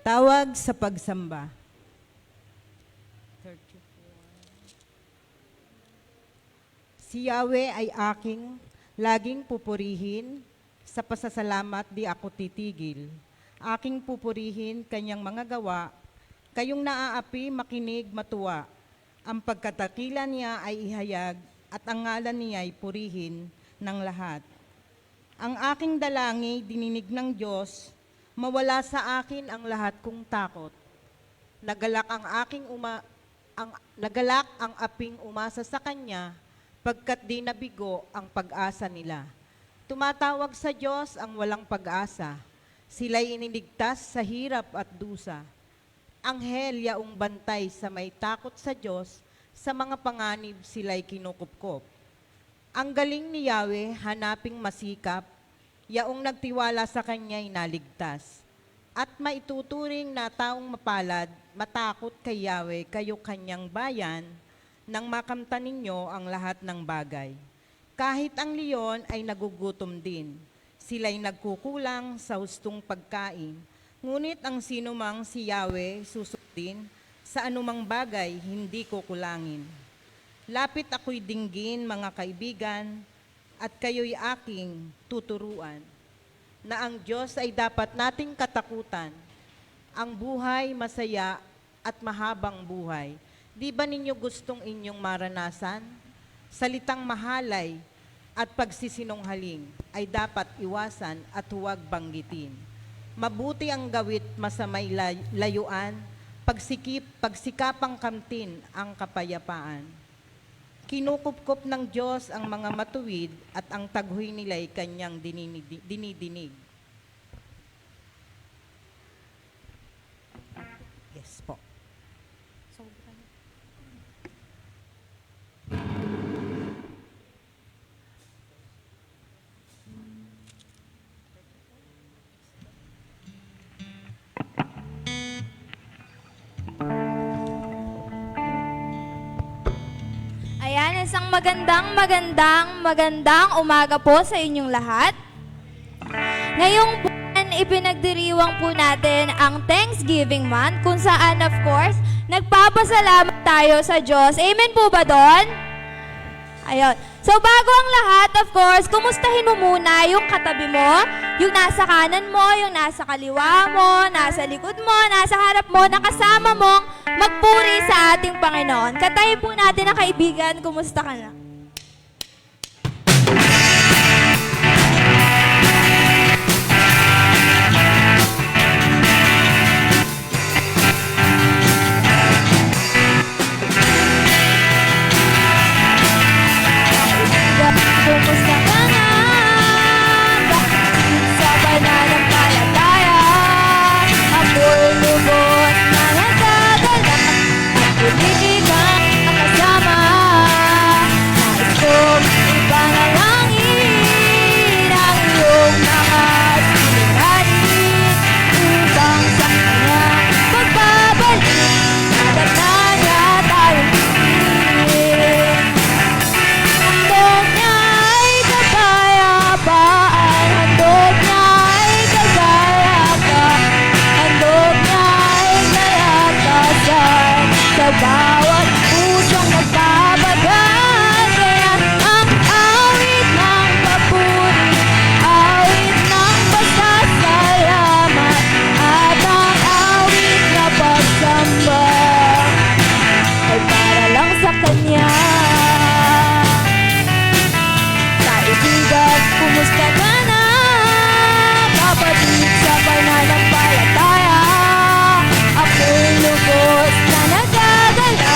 Tawag sa pagsamba. 34. Si Yahweh ay aking laging pupurihin, sa pasasalamat di ako titigil. Aking pupurihin kanyang mga gawa, kayong naaapi makinig matuwa. Ang pagkatakila niya ay ihayag at ang ngalan niya ay purihin ng lahat. Ang aking dalangi dininig ng Diyos, mawala sa akin ang lahat kong takot. Nagalak ang aping umasa sa kanya, pagkat di nabigo ang pag-asa nila. Tumatawag sa Diyos ang walang pag-asa, sila'y iniligtas sa hirap at dusa. Anghel yaong bantay sa may takot sa Diyos, sa mga panganib sila'y kinukupkop. Ang galing ni Yahweh hanaping masikap, yaong nagtiwala sa kanya'y naligtas. At maituturing na taong mapalad, matakot kay Yahweh, kayo kanyang bayan, nang makamta ninyo ang lahat ng bagay. Kahit ang leon ay nagugutom din, sila'y nagkukulang sa hustong pagkain. Ngunit ang sinumang si Yahweh susundin, sa anumang bagay hindi kukulangin. Lapit ako'y dinggin, mga kaibigan, at kayo'y aking tuturuan, na ang Diyos ay dapat nating katakutan, ang buhay masaya at mahabang buhay. Di ba ninyo gustong inyong maranasan? Salitang mahalay at pagsisinunghaling ay dapat iwasan at huwag banggitin. Mabuti ang gawit, masamay layuan, pagsikapang kamtin ang kapayapaan. Kinukupkop ng Diyos ang mga matuwid at ang taghoy nila'y kanyang dinidinig. Yes po. Ayan, isang magandang umaga po sa inyong lahat. Ngayong buwan, ipinagdiriwang po natin ang Thanksgiving month, kung saan, of course, nagpapasalamat tayo sa Diyos. Amen po ba doon? Ayun. So, bago ang lahat, of course, kumustahin mo muna yung katabi mo, yung nasa kanan mo, yung nasa kaliwa mo, nasa likod mo, nasa harap mo, nakasama mong magpuri sa ating Panginoon. Katayin po natin na kaibigan, kumusta ka na? Kumusta ka na? Sa pananampalataya, ako'y lubos na nagdadala. Hindi ka nakasama, nais kong ipanalangin ang iyong mga suliranin upang sa kanya magbabalik. Agad na niya tayong piliin. Handog niya ay kapayapaan, handog niya ay kagaya ka, handog niya ay kalakasan sa bawat pusong nagbabagal. Kaya ang awit ng papuri, awit ng pasasalamat, at ang awit na pagsamba ay para lang sa Kanya. Kaibigan, kumusta ka na? Kapatid sa pananampalataya, ako'y lubos na nagdadala.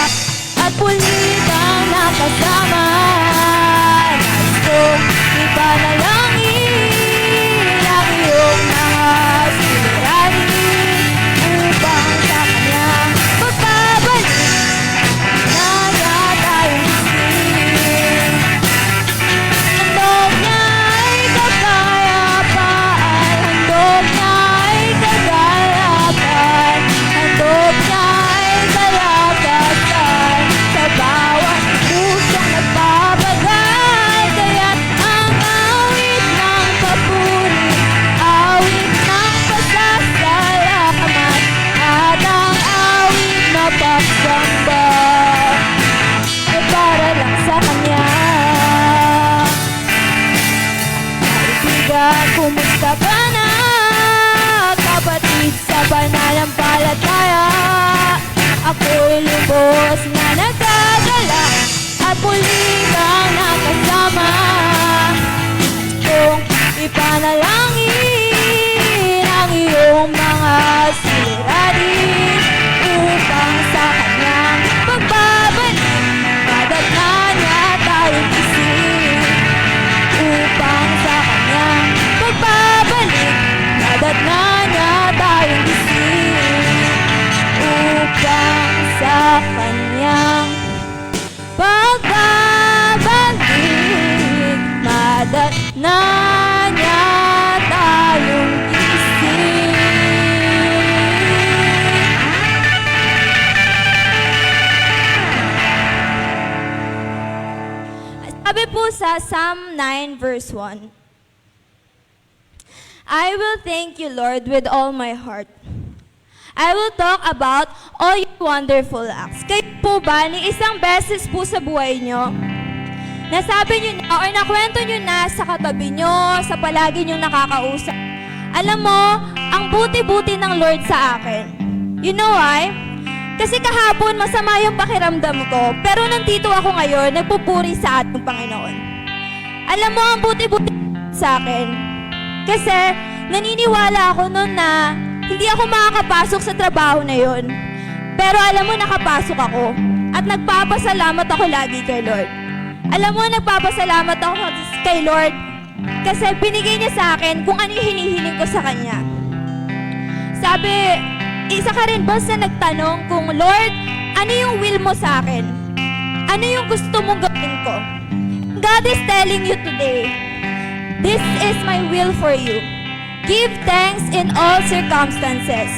lubos na nagdadala at muli kang nakasama. Kung ipanalangin ang iyong mga suliranin upang sa kanyang pagbabalik madatna niya tayong gising. Upang sa kanyang pagbabalik madatna niya tayong gising. Upang sa kanyang pagbabalik madatna niya tayong gising. Sabi po sa Psalm 9 verse 1, I will thank you, Lord, with all my heart. I will talk about all your wonderful acts. Kayo po ba, ni isang beses po sa buhay nyo, nasabi nyo na or nakwento nyo na sa katabi nyo, sa palagi nyo nakakausap, alam mo, ang buti-buti ng Lord sa akin. You know why? Kasi kahapon masama yung pakiramdam ko, pero nandito ako ngayon, nagpupuri sa ating Panginoon. Alam mo, ang buti-buti sa akin. Kasi naniniwala ako noon na hindi ako makakapasok sa trabaho na yon. Pero alam mo, nakapasok ako. At nagpapasalamat ako lagi kay Lord. Alam mo, nagpapasalamat ako kay Lord kasi binigay niya sa akin kung ano yung hinihiling ko sa Kanya. Sabi, isa ka rin ba sa nagtanong kung, Lord, ano yung will mo sa akin? Ano yung gusto mong gawin ko? God is telling you today, this is my will for you. Give thanks in all circumstances.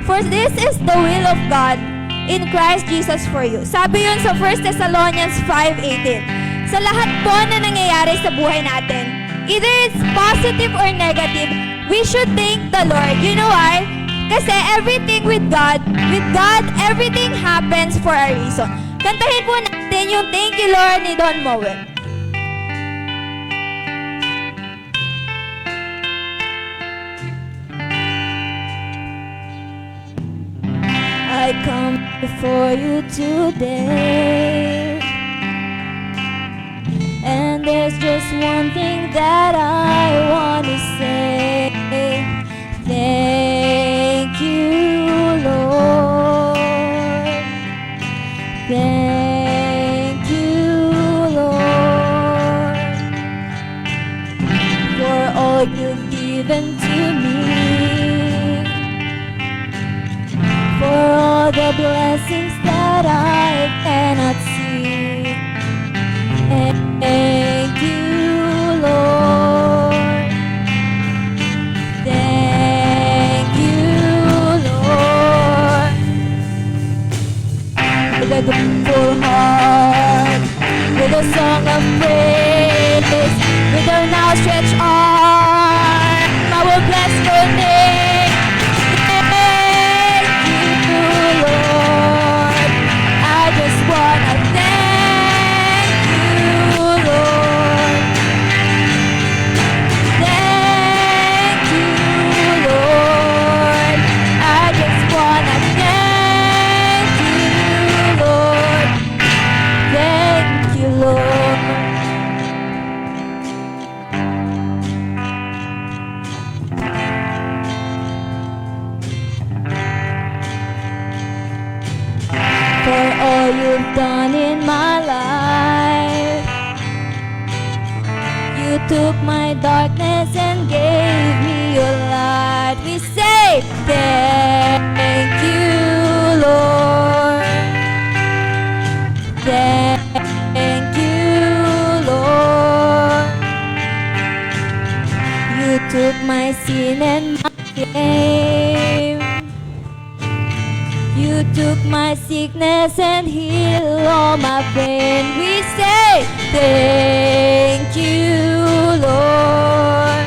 For this is the will of God in Christ Jesus for you. Sabi yun sa 1 Thessalonians 5:18. Sa lahat po na nangyayari sa buhay natin, either it's positive or negative, we should thank the Lord. You know why? Kasi everything with God, everything happens for a reason. Kantahin po natin yung Thank You Lord ni Don Moen. I come before you today, and there's just one thing that I want to say. Thank you, Lord. Thank you, Lord, for all you've given to me, for all the blessings that I cannot see. Thank you, Lord. Thank you, Lord. With a grateful heart, with a song of praise, with an outstretched arm, I will bless your name. Lord, I just wanna thank you, Lord. Thank you, Lord. I just wanna thank you, Lord. Thank you, Lord. For all you've done in my life, you took my darkness and gave me your light. We say thank you, Lord. Thank you, Lord. You took my sin and my shame. You took my sickness and healed all my pain. We say thank you, Lord.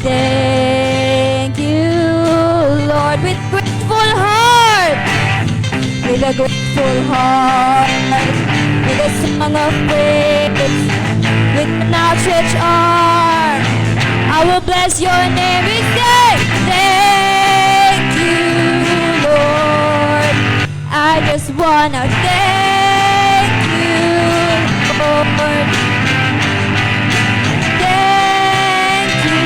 Thank you, Lord. With grateful heart, with a grateful heart, with a song of praise, with an outstretched arm, I will bless your name. We say thank you, Lord. just wanna thank you, Lord. Thank you,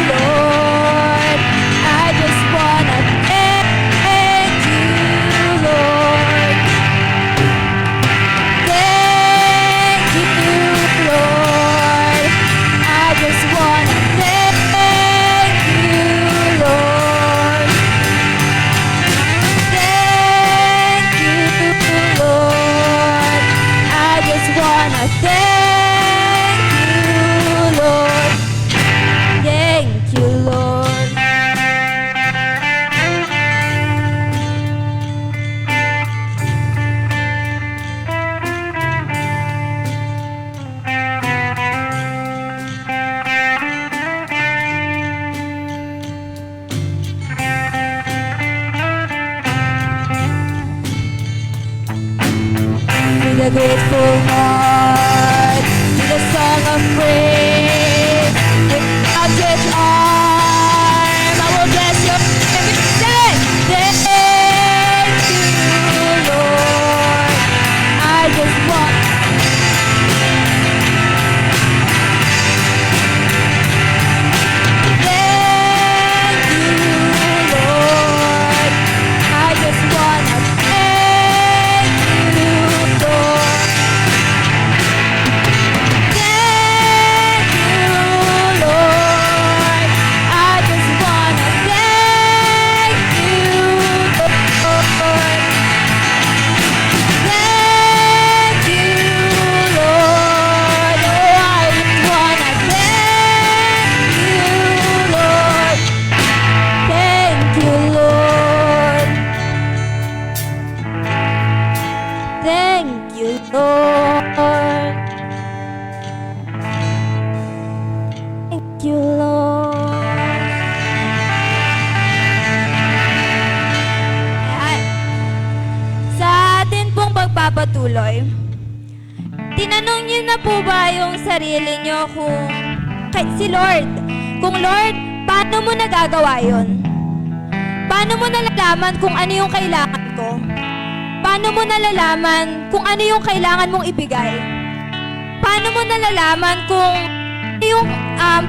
Lord. I just wanna thank you, Lord. Thank you, Lord. I just wanna thank you, Lord. Thank you, Lord. I just wanna thank you, Lord. Thank you, Lord. With a grateful heart, with a song of praise, with outstretched arm, I will bless your name. Say, thank you, Lord. I just want. Thank you, Lord. I just wanna thank you, Lord. Thank you, Lord. I just wanna thank you, Lord. Thank you, Lord. Oh, I just wanna thank you, Lord. Thank you, Lord. Thank you, Lord. Thank you, Lord. Ayan. Sa atin pong pagpapatuloy, tinanong niyo na po ba yung sarili niyo si Lord? Kung Lord, paano mo nagagawa yun? Paano mo nalalaman kung ano yung kailangan ko? Paano mo nalalaman kung ano yung kailangan mong ibigay? Paano mo nalalaman kung ano yung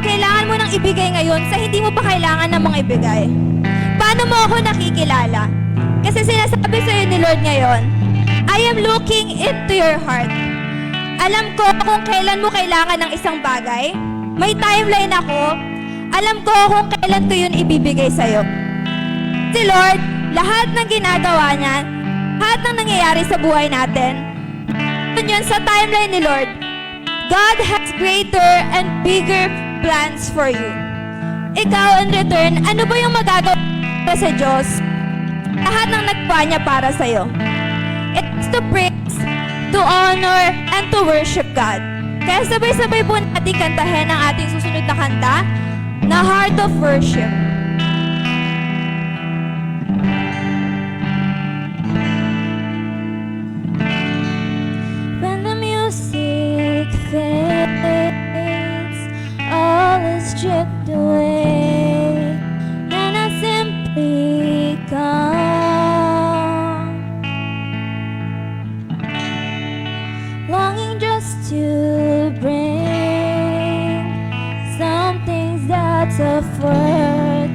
kailangan mo nang ibigay ngayon sa hindi mo pa kailangan ng mga ibigay? Paano mo ako nakikilala? Kasi sinasabi sa'yo ni Lord ngayon, I am looking into your heart. Alam ko kung kailan mo kailangan ng isang bagay. May timeline ako. Alam ko kung kailan ko yun ibibigay sa'yo. Si Lord, lahat ng ginagawa niya, lahat ng nangyayari sa buhay natin, yun sa timeline ni Lord, God has greater and bigger plans for you. Ikaw, in return, ano ba yung magagawa sa Diyos? Lahat ng nagpa niya para sa'yo. It's to praise, to honor, and to worship God. Kaya sabay-sabay po natin kantahin ang ating susunod na kanta, na Heart of Worship. When the music fades, all is stripped away, and I simply come, longing just to bring some things that's of worth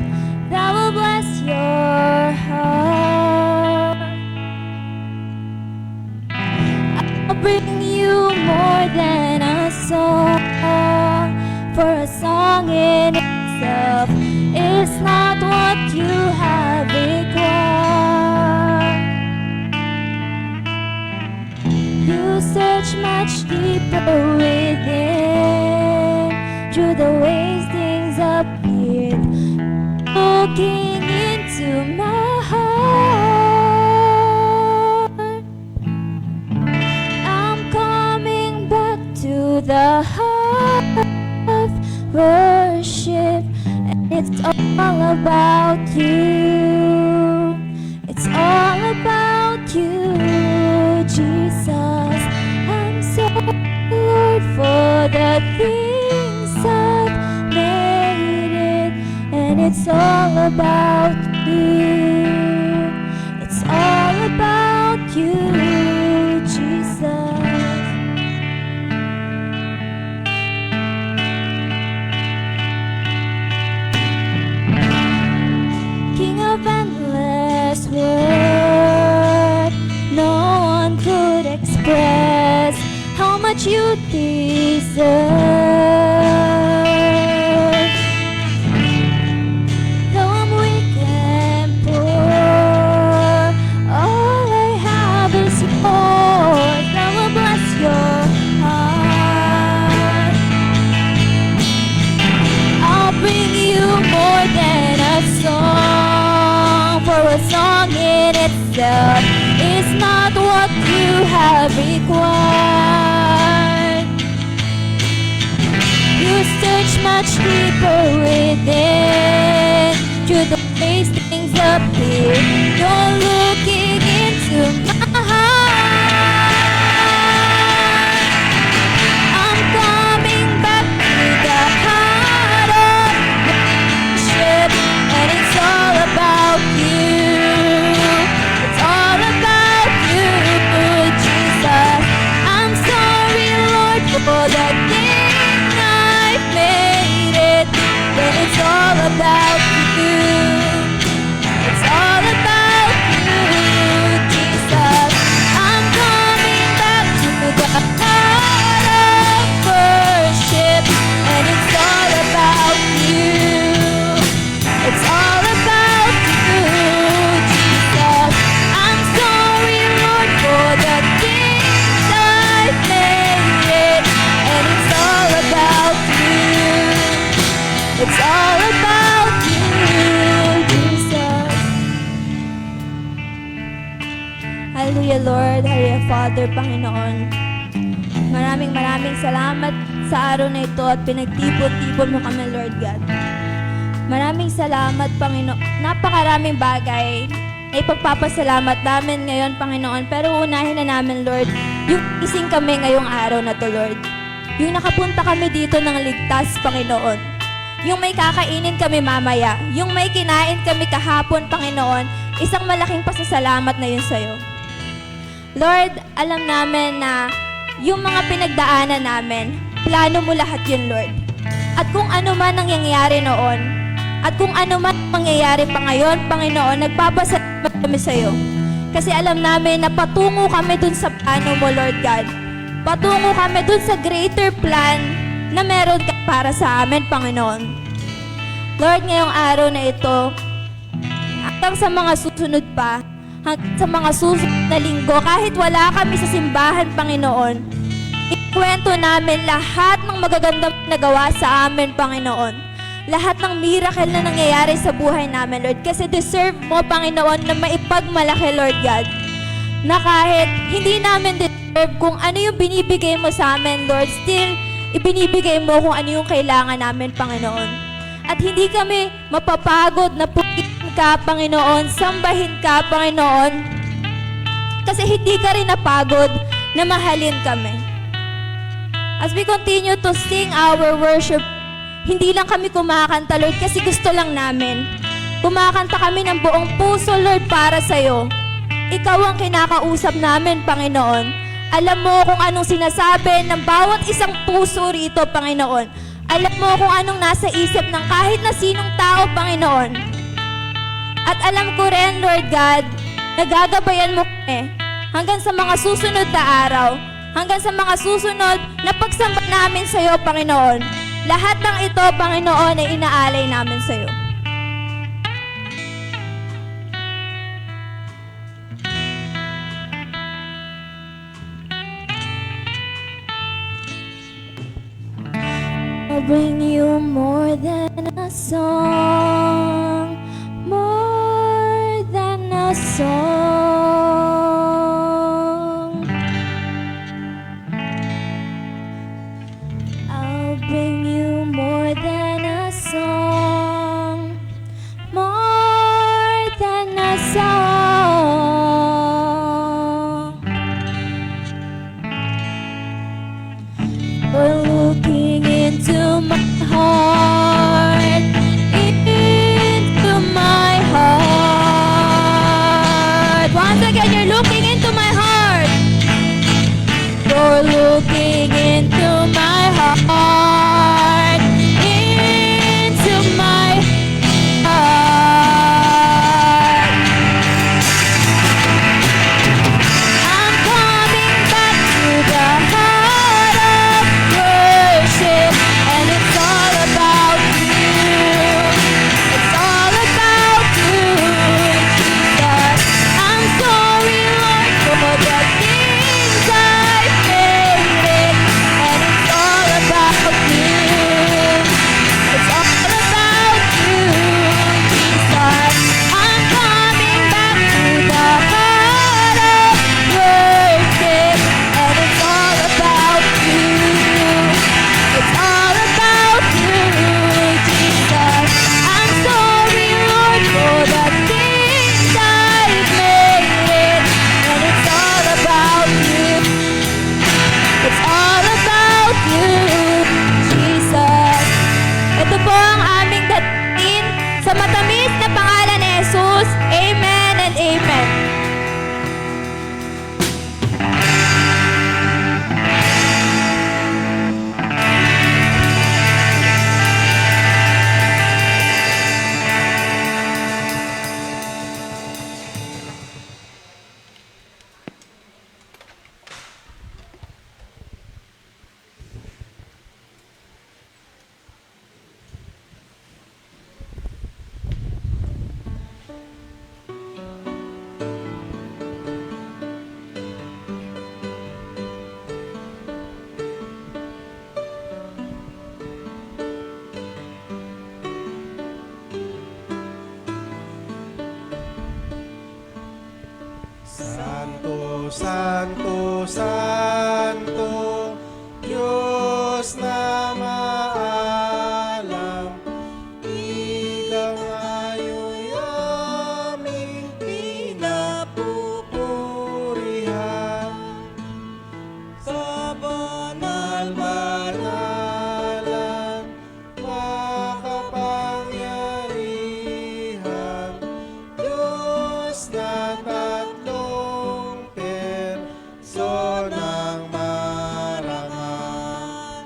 that will bless your heart. I'll bring you more than a song, for a song in itself is not what you have required. You search much deeper within, through the ways things appeared, looking into my heart. I'm coming back to the heart of worship, and it's all about you. It's all about you, Jesus. I'm so Lord for the things I've made it, and it's all about you. It's all about you deserve. Though I'm weak and poor, all I have is yours. I will bless your heart. I'll bring you more than a song, for a song in itself is not what you have required. You search much deeper within, to the place things appear. You're looking into my heart. I'm coming back to the heart of worship, and it's all about you. It's all about you, Jesus. I'm sorry, Lord, for the thing I've made it. But it's all about you. It's all about you, Jesus. I'm coming back to the heart of worship, and it's all about you. It's all about you, Jesus. I'm sorry, Lord, for the things I've made it, and it's all about you. It's all about you, Jesus. Hallelujah, Lord. Hallelujah, Father, Panginoon. Maraming salamat sa araw na ito at pinagtipon-tipon mo kami, Lord God. Maraming salamat, Panginoon. Napakaraming bagay na ipagpapasalamat namin ngayon, Panginoon. Pero unahin na namin, Lord, yung ising kami ngayong araw na to, Lord. Yung nakapunta kami dito ng ligtas, Panginoon. Yung may kakainin kami mamaya. Yung may kinain kami kahapon, Panginoon. Isang malaking pasasalamat na yun sa'yo. Lord, alam namin na yung mga pinagdaanan namin, plano mo lahat yun, Lord. At kung ano man ang nangyayari noon, at kung ano man mangyayari pa ngayon, Panginoon, nagpapasalamat kami sa iyo. Kasi alam namin na patungo kami dun sa plano mo, Lord God. Patungo kami dun sa greater plan na meron ka para sa amin, Panginoon. Lord, ngayong araw na ito, hanggang sa mga susunod pa, hanggang sa mga susunod na linggo, kahit wala kami sa simbahan, Panginoon, ikwento namin lahat ng magagandang nagawa sa amin, Panginoon. Lahat ng miracle na nangyayari sa buhay namin, Lord. Kasi deserve mo, Panginoon, na maipagmalaki, Lord God. Na kahit hindi namin deserve kung ano yung binibigay mo sa amin, Lord, still, ibinibigay mo kung ano yung kailangan namin, Panginoon. At hindi kami mapapagod na purihin ka, Panginoon, sambahin ka, Panginoon. Kasi hindi ka rin napagod na mahalin kami. As we continue to sing our worship, hindi lang kami kumakanta, Lord, kasi gusto lang namin. Kumakanta kami ng buong puso, Lord, para sa'yo. Ikaw ang kinakausap namin, Panginoon. Alam mo kung anong sinasabi ng bawat isang puso rito, Panginoon. Alam mo kung anong nasa isip ng kahit na sinong tao, Panginoon. At alam ko rin, Lord God, nagagabayan mo kami hanggang sa mga susunod na araw, hanggang sa mga susunod na pagsamba namin sa iyo, Panginoon. Lahat ng ito, Panginoon, ay inaalay namin sa iyo. I'll bring you more than a song, more than a song. I'll bring you more than a song, more than a song. We're looking into my heart, into my heart. Once again, you're looking into my heart. You're looking into my heart, into my heart. I'm coming back to the heart Santo, Santo, Santo, Diyos na maalam, Ikaw ngayo'y aming pinapupurihan. Sa banal-banalan, makapangyarihan, Diyos na tatlong personang marangal.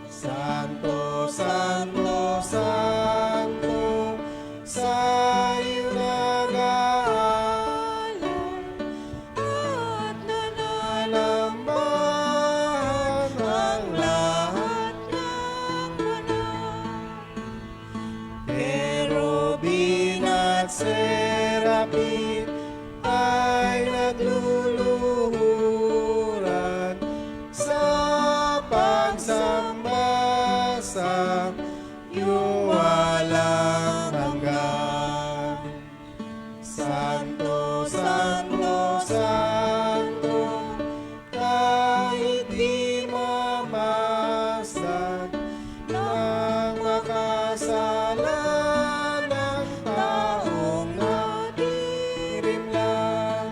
Santo, Santo, Santo, sa'yo nag-aalay at nanalambahan ang lahat ng banal. Kerubin at serapin ay nagluluhuran sa pagsamba sa iyong walang hanggan. Santo, Santo, Santo, kahit di mamasdan ng makasalanang taong natirim lang,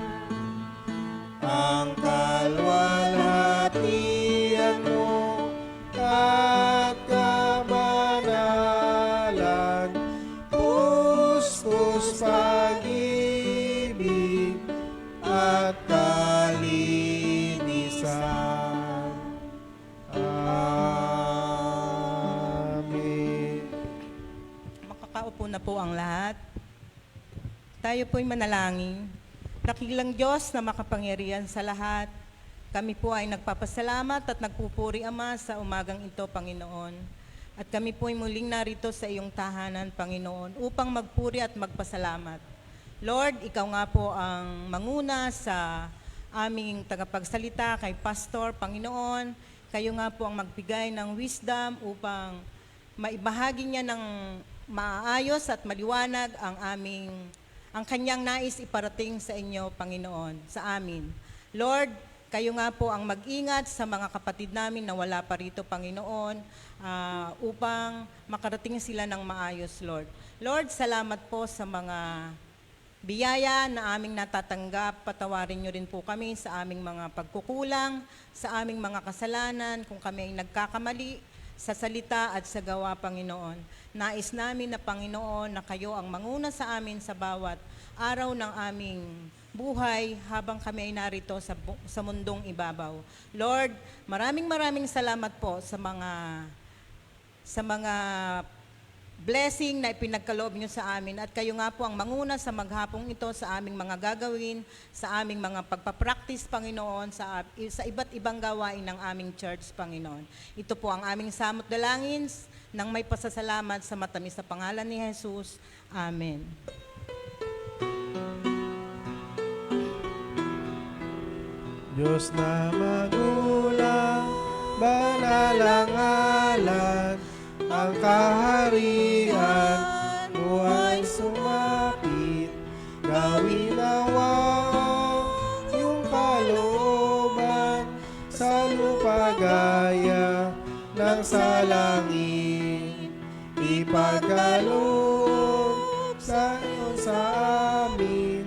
ang kalwalhatian mo at kabanalan, pustos pag-ibig at kalinisan. Amen. Makakaupo na po ang lahat. Tayo po'y manalangin. Dakilang Diyos na makapangyarihan sa lahat, kami po ay nagpapasalamat at nagpupuri, Ama, sa umagang ito, Panginoon. At kami po ay muling narito sa iyong tahanan, Panginoon, upang magpuri at magpasalamat. Lord, ikaw nga po ang manguna sa aming tagapagsalita kay Pastor, Panginoon. Kayo nga po ang magbigay ng wisdom upang maibahagi niya ng maayos at maliwanag ang kanyang nais iparating sa inyo, Panginoon, sa amin. Lord, kayo nga po ang mag-ingat sa mga kapatid namin na wala pa rito, Panginoon, upang makarating sila ng maayos, Lord. Lord, salamat po sa mga biyaya na aming natatanggap. Patawarin niyo rin po kami sa aming mga pagkukulang, sa aming mga kasalanan, kung kami ay nagkakamali sa salita at sa gawa, Panginoon. Nais namin na, Panginoon, na kayo ang manguna sa amin sa bawat araw ng aming buhay habang kami ay narito sa mundong ibabaw. Lord, maraming salamat po sa mga blessing na ipinagkaloob niyo sa amin, at kayo nga po ang manguna sa maghapong ito sa aming mga gagawin, sa aming mga pagpapractice, Panginoon, sa iba't ibang gawain ng aming church, Panginoon. Ito po ang aming samot dalangin nang may pasasalamat sa matamis na pangalan ni Jesus. Amen. Diyos na magulang, banal ang ngalan, ang kaharian mo ay sumapit. Gawin nawang iyong kalooban sa lupa gaya ng sa langit. Ipagkaloob sa iyo sa amin,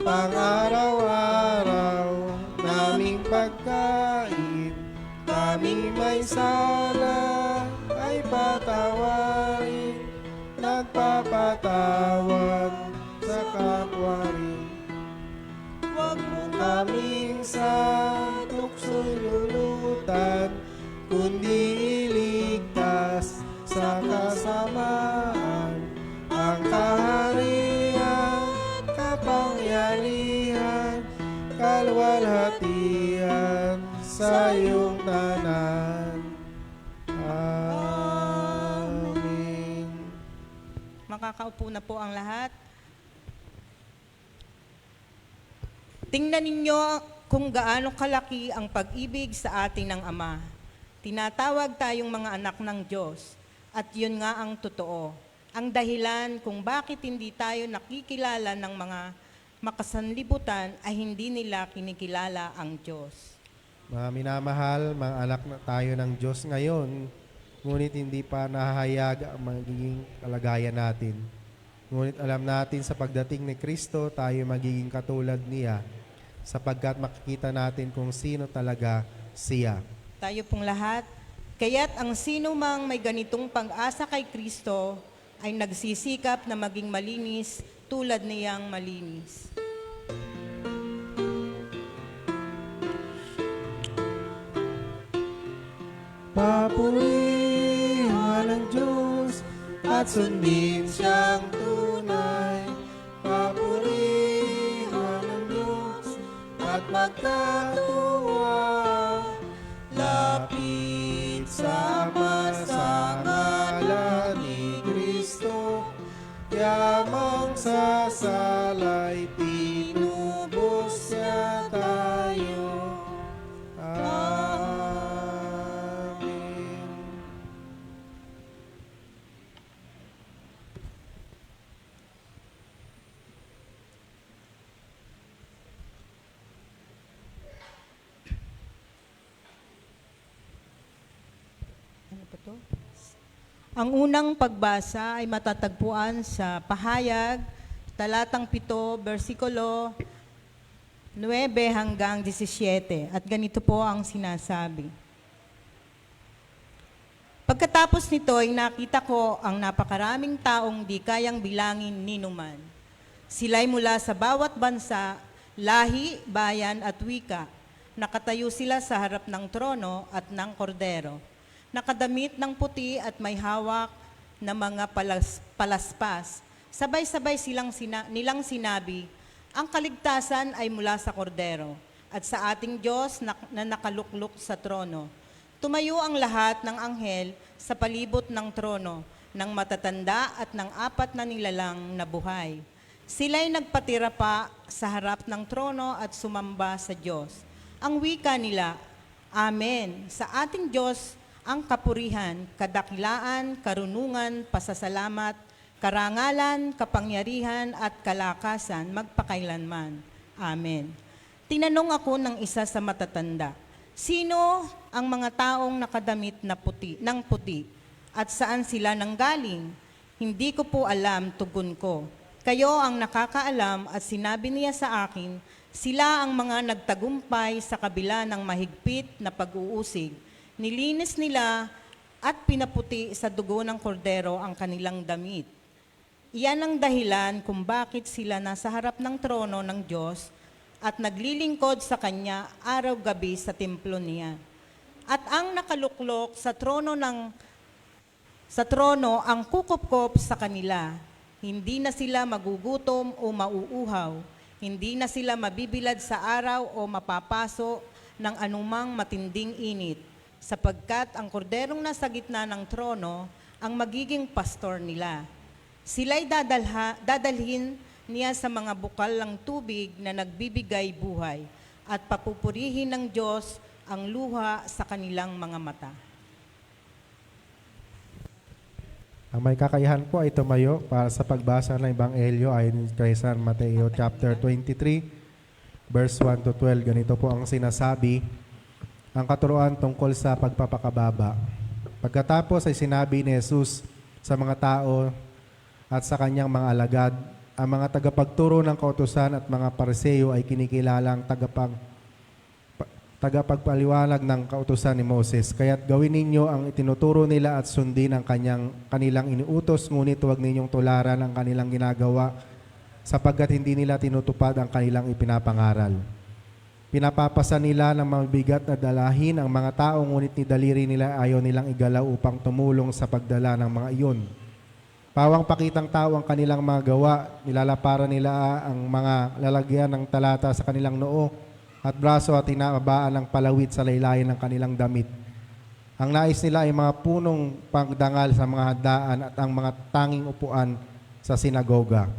pang-araw-araw naming pagkain. Kami may sala ay patawarin, nagpapatawad sa kapwa rin. Huwag mo kaming sa tukso'y lulutan, kundi iligtas sa kasamaan. Ang kaharian, kapangyarihan, kalwalhatian sa iyong tanan. Amen. Makakaupo na po ang lahat. Tingnan ninyo kung gaano kalaki ang pag-ibig sa atin ng Ama. Tinatawag tayong mga anak ng Diyos, at yun nga ang totoo. Ang dahilan kung bakit hindi tayo nakikilala ng mga makasanlibutan ay hindi nila kinikilala ang Diyos. Mga minamahal, mga anak na tayo ng Diyos ngayon, ngunit hindi pa nahahayag ang magiging kalagayan natin. Ngunit alam natin sa pagdating ni Kristo, tayo magiging katulad niya, sapagkat makikita natin kung sino talaga siya. Tayo pong lahat, kaya't ang sino mang may ganitong pag-asa kay Kristo ay nagsisikap na maging malinis tulad niyang malinis. Papurihan ng Diyos at sundin siyang tunay. Papurihan ng Diyos at magkatuwa. Lapit sama sa ngalan ni Kristo, yamang sasalay, tinubos niya tayo. Amen. Ano pa to? Ang unang pagbasa ay matatagpuan sa Pahayag, talatang 7, versikulo 9 hanggang 17. At ganito po ang sinasabi. Pagkatapos nito ay nakita ko ang napakaraming taong di kayang bilangin ni numan. Sila'y mula sa bawat bansa, lahi, bayan at wika. Nakatayo sila sa harap ng trono at ng kordero. Nakadamit ng puti at may hawak na mga palaspas. Sabay-sabay nilang sinabi, ang kaligtasan ay mula sa kordero at sa ating Diyos na nakaluklok sa trono. Tumayo ang lahat ng anghel sa palibot ng trono, ng matatanda at ng 4 na nilalang na buhay. Sila'y nagpatira pa sa harap ng trono at sumamba sa Diyos. Ang wika nila, Amen, sa ating Diyos ang kapurihan, kadakilaan, karunungan, pasasalamat, karangalan, kapangyarihan at kalakasan magpakailanman. Amen. Tinanong ako ng isa sa matatanda, sino ang mga taong nakadamit ng puti at saan sila nanggaling? Hindi ko po alam, tugon ko. Kayo ang nakakaalam at sinabi niya sa akin, sila ang mga nagtagumpay sa kabila ng mahigpit na pag-uusig. Nilinis nila at pinaputi sa dugo ng kordero ang kanilang damit. Iyan ang dahilan kung bakit sila nasa harap ng trono ng Diyos at naglilingkod sa Kanya araw-gabi sa templo niya. At ang nakaluklok sa trono ang kukupkop sa kanila. Hindi na sila magugutom o mauuhaw. Hindi na sila mabibilad sa araw o mapapaso ng anumang matinding init, sapagkat ang korderong nasa gitna ng trono ang magiging pastor nila. Sila'y dadalhin niya sa mga bukal ng tubig na nagbibigay buhay at papupurihin ng Diyos ang luha sa kanilang mga mata. Ang may kakayahan po ay tumayo para sa pagbasa ng Ebanghelyo ayon kay San Mateo chapter 23, verse 1 to 12. Ganito po ang sinasabi, ang katuruan tungkol sa pagpapakababa. Pagkatapos ay sinabi ni Jesus sa mga tao at sa kanyang mga alagad, ang mga tagapagturo ng kautusan at mga Pariseo ay kinikilalang tagapagpaliwanag ng kautusan ni Moses. Kaya't gawin ninyo ang itinuturo nila at sundin ang kanilang iniutos, ngunit huwag ninyong tularan ang kanilang ginagawa sapagkat hindi nila tinutupad ang kanilang ipinapangaral. Pinapapasa nila ng mabigat na dalahin ang mga tao, ngunit ni daliri nila ayaw nilang igalaw upang tumulong sa pagdala ng mga iyon. Pawang pakitang tao ang kanilang mga gawa, nilalaparan nila ang mga lalagyan ng talata sa kanilang noo at braso at tinabaan ng palawit sa laylayan ng kanilang damit. Ang nais nila ay mga punong pagdangal sa mga handaan at ang mga tanging upuan sa sinagoga.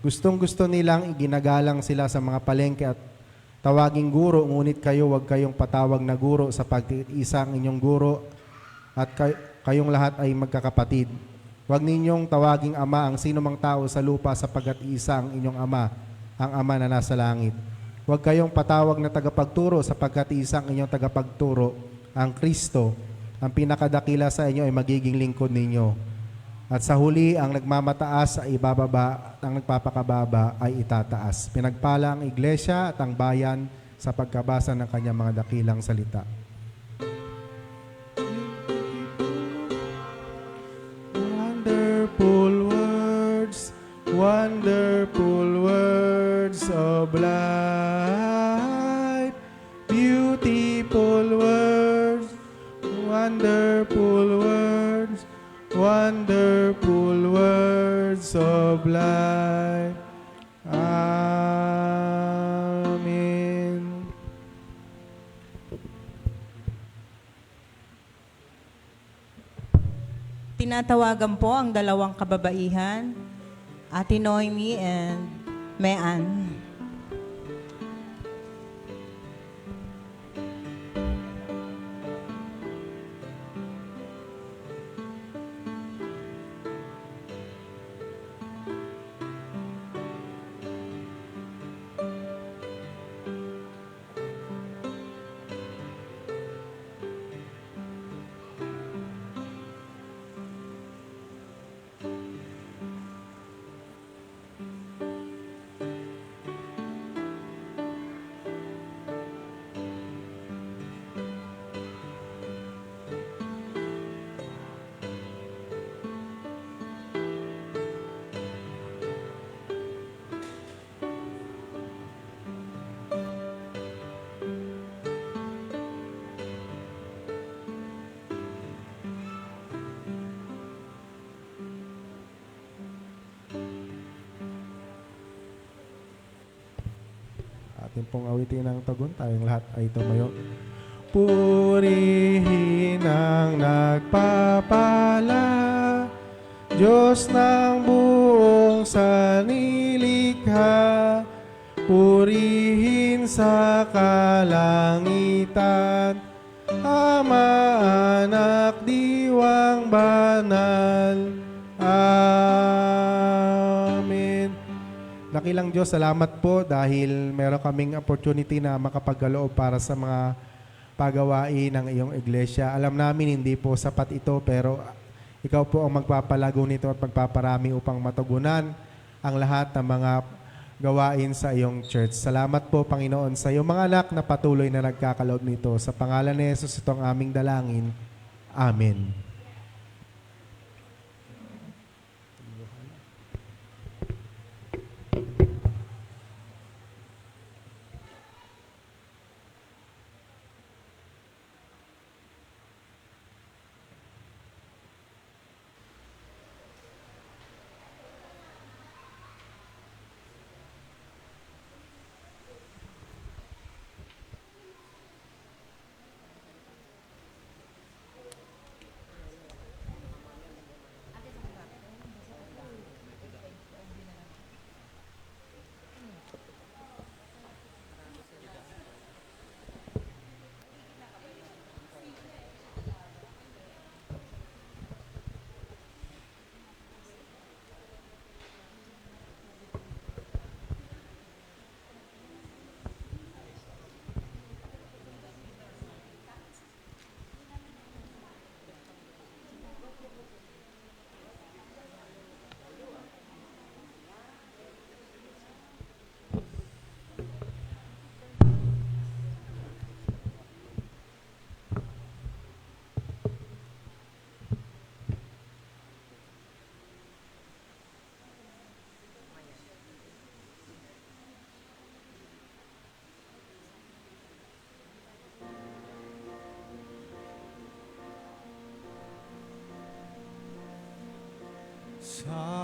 Gustong-gusto nilang iginagalang sila sa mga palengke at tawaging guro, ngunit kayo huwag kayong patawag na guro sapagkat isa ang inyong guro at kayong lahat ay magkakapatid. Huwag ninyong tawaging ama ang sinumang tao sa lupa sapagkat isa ang inyong ama, ang Ama na nasa langit. Huwag kayong patawag na tagapagturo sapagkat isang inyong tagapagturo, ang Kristo. Ang pinakadakila sa inyo ay magiging lingkod ninyo. At sa huli, ang nagmamataas ay ibababa at ang nagpapakababa ay itataas. Pinagpala ang iglesia at ang bayan sa pagkabasa ng kanyang mga dakilang salita. Wonderful words of life, beautiful words, wonderful words of life. Amen. Tinatawagan po ang dalawang kababaihan, Ate Noemi and Mean. Atin pong awitin ng tugon, tayong lahat ay tumayo. Purihin ang nagpapala, Diyos ng buong sanilikha. Purihin sa kalangitan, Ama, Anak, Diwang Banal. Amen. Dakilang Diyos, salamat po dahil meron kaming opportunity na makapagkaloob para sa mga pagawain ng iyong iglesia. Alam namin hindi po sapat ito, pero ikaw po ang magpapalago nito at magpaparami upang matugunan ang lahat ng mga gawain sa iyong church. Salamat po, Panginoon, sa iyong mga anak na patuloy na nagkakaloob nito. Sa pangalan ni Jesus, itong aming dalangin. Amen.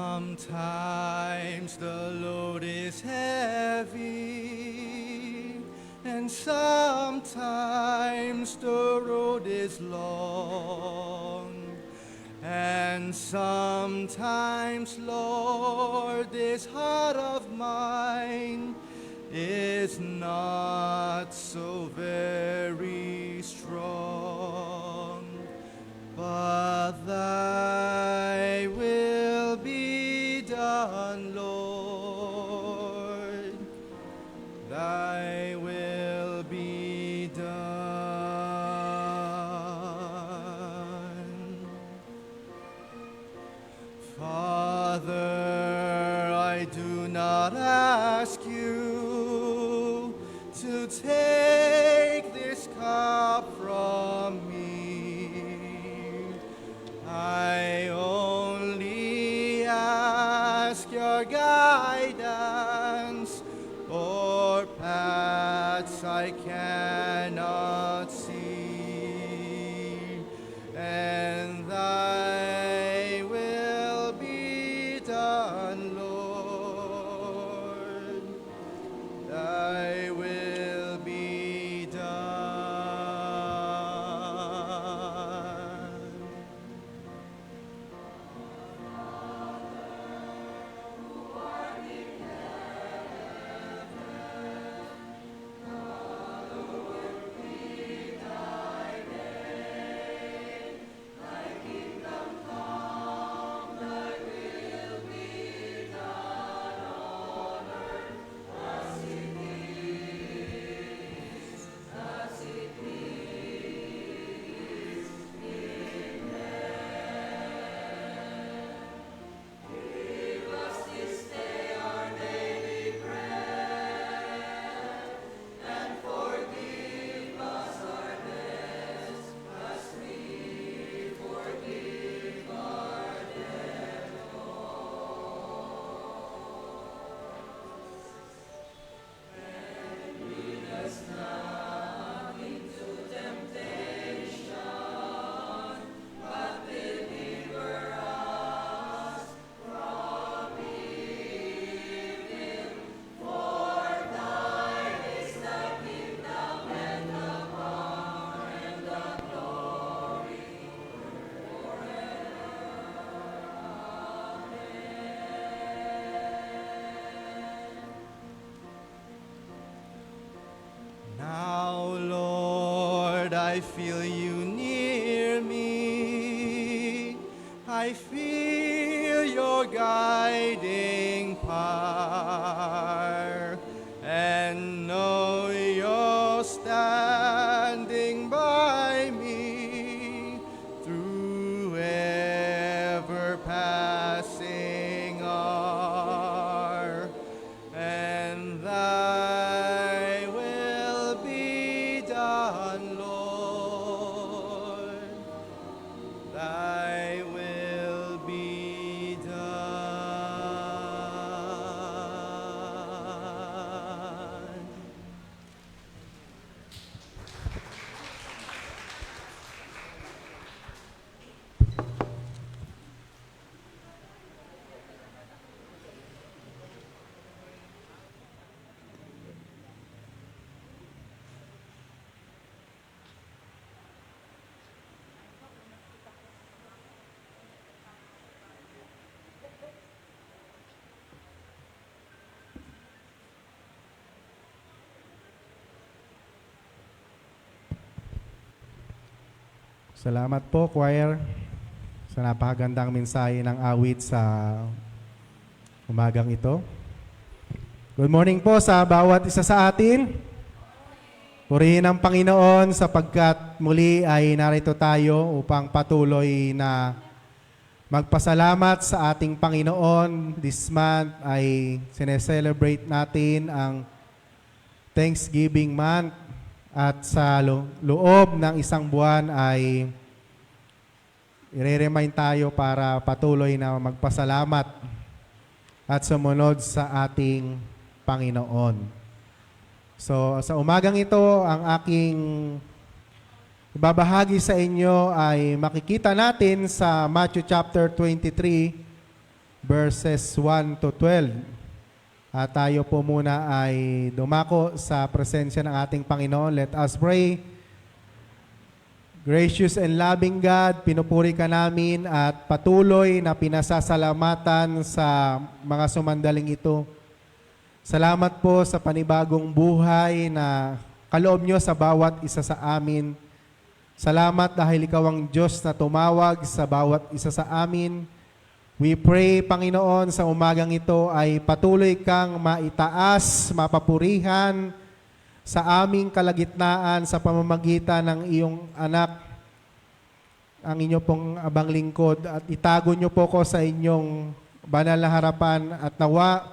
Sometimes the load is heavy, and sometimes the road is long, and sometimes, Lord, this heart of mine is not so very strong, but thy will be done, Lord. take this cup from me. I only ask your guidance or paths I cannot see, and thy will be done, Lord. Thy will be done. Now, Lord, I feel you near me. I feel your guiding power, and know you're standing by me through ever passing hour, and thy will be done, Lord. Thy will be done. Salamat po, choir, sa napakagandang mensahe ng awit sa umagang ito. Good morning po sa bawat isa sa atin. Purihin ang Panginoon sapagkat muli ay narito tayo upang patuloy na magpasalamat sa ating Panginoon. This month ay sineselebrate natin ang Thanksgiving month. At sa loob ng isang buwan ay i-remind tayo para patuloy na magpasalamat at sumunod sa ating Panginoon. So sa umagang ito, ang aking ibabahagi sa inyo ay makikita natin sa Matthew chapter 23 verses 1 to 12. At tayo po muna ay dumako sa presensya ng ating Panginoon. Let us pray. Gracious and loving God, pinupuri ka namin at patuloy na pinasasalamatan sa mga sumandaling ito. Salamat po sa panibagong buhay na kaloob nyo sa bawat isa sa amin. Salamat dahil ikaw ang Diyos na tumawag sa bawat isa sa amin. We pray, Panginoon, sa umagang ito ay patuloy kang maitaas, mapapurihan sa aming kalagitnaan sa pamamagitan ng iyong anak, ang inyo pong abang lingkod, at itago nyo po ko sa inyong banal na harapan at nawa,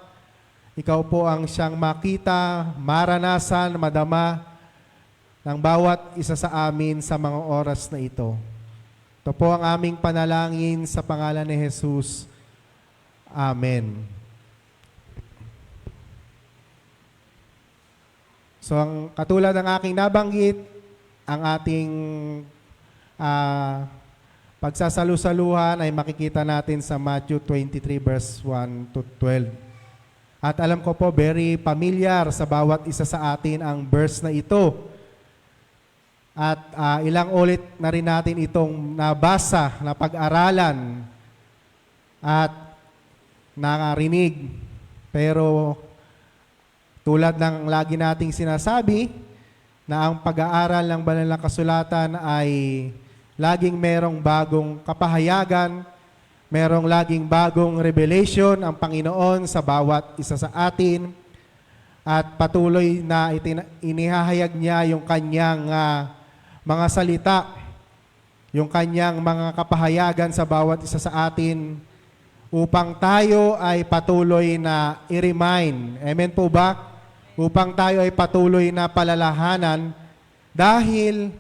ikaw po ang siyang makita, maranasan, madama, ng bawat isa sa amin sa mga oras na ito. Ito po ang aming panalangin sa pangalan ni Jesus. Amen. So, ang katulad ng aking nabanggit, ang ating pagsasalu-saluhan ay makikita natin sa Matthew 23 verse 1 to 12. At alam ko po, very familiar sa bawat isa sa atin ang verse na ito. At ilang ulit na rin natin itong nabasa, na pag-aralan at nakarinig. Pero tulad ng lagi nating sinasabi, na ang pag-aaral ng banal na kasulatan ay laging merong bagong kapahayagan, merong laging bagong revelation ang Panginoon sa bawat isa sa atin, at patuloy na inihahayag niya yung kanyang mga salita, yung kanyang mga kapahayagan sa bawat isa sa atin upang tayo ay patuloy na i-remind. Amen po ba? Upang tayo ay patuloy na palalahanan dahil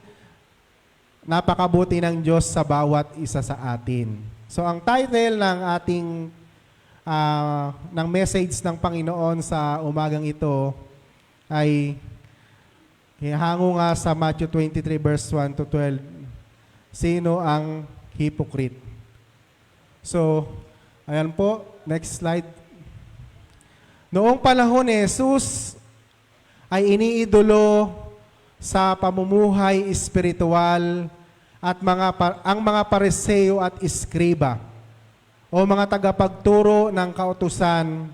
napakabuti ng Diyos sa bawat isa sa atin. So ang title ng ating ng message ng Panginoon sa umagang ito ay hango nga sa Matthew 23 verse 1 to 12. Sino ang hypocrite? So, ayan po, next slide. Noong panahon ni Jesus ay iniidolo sa pamumuhay espiritual at ang mga Pariseo at Iskriba o mga tagapagturo ng kautusan.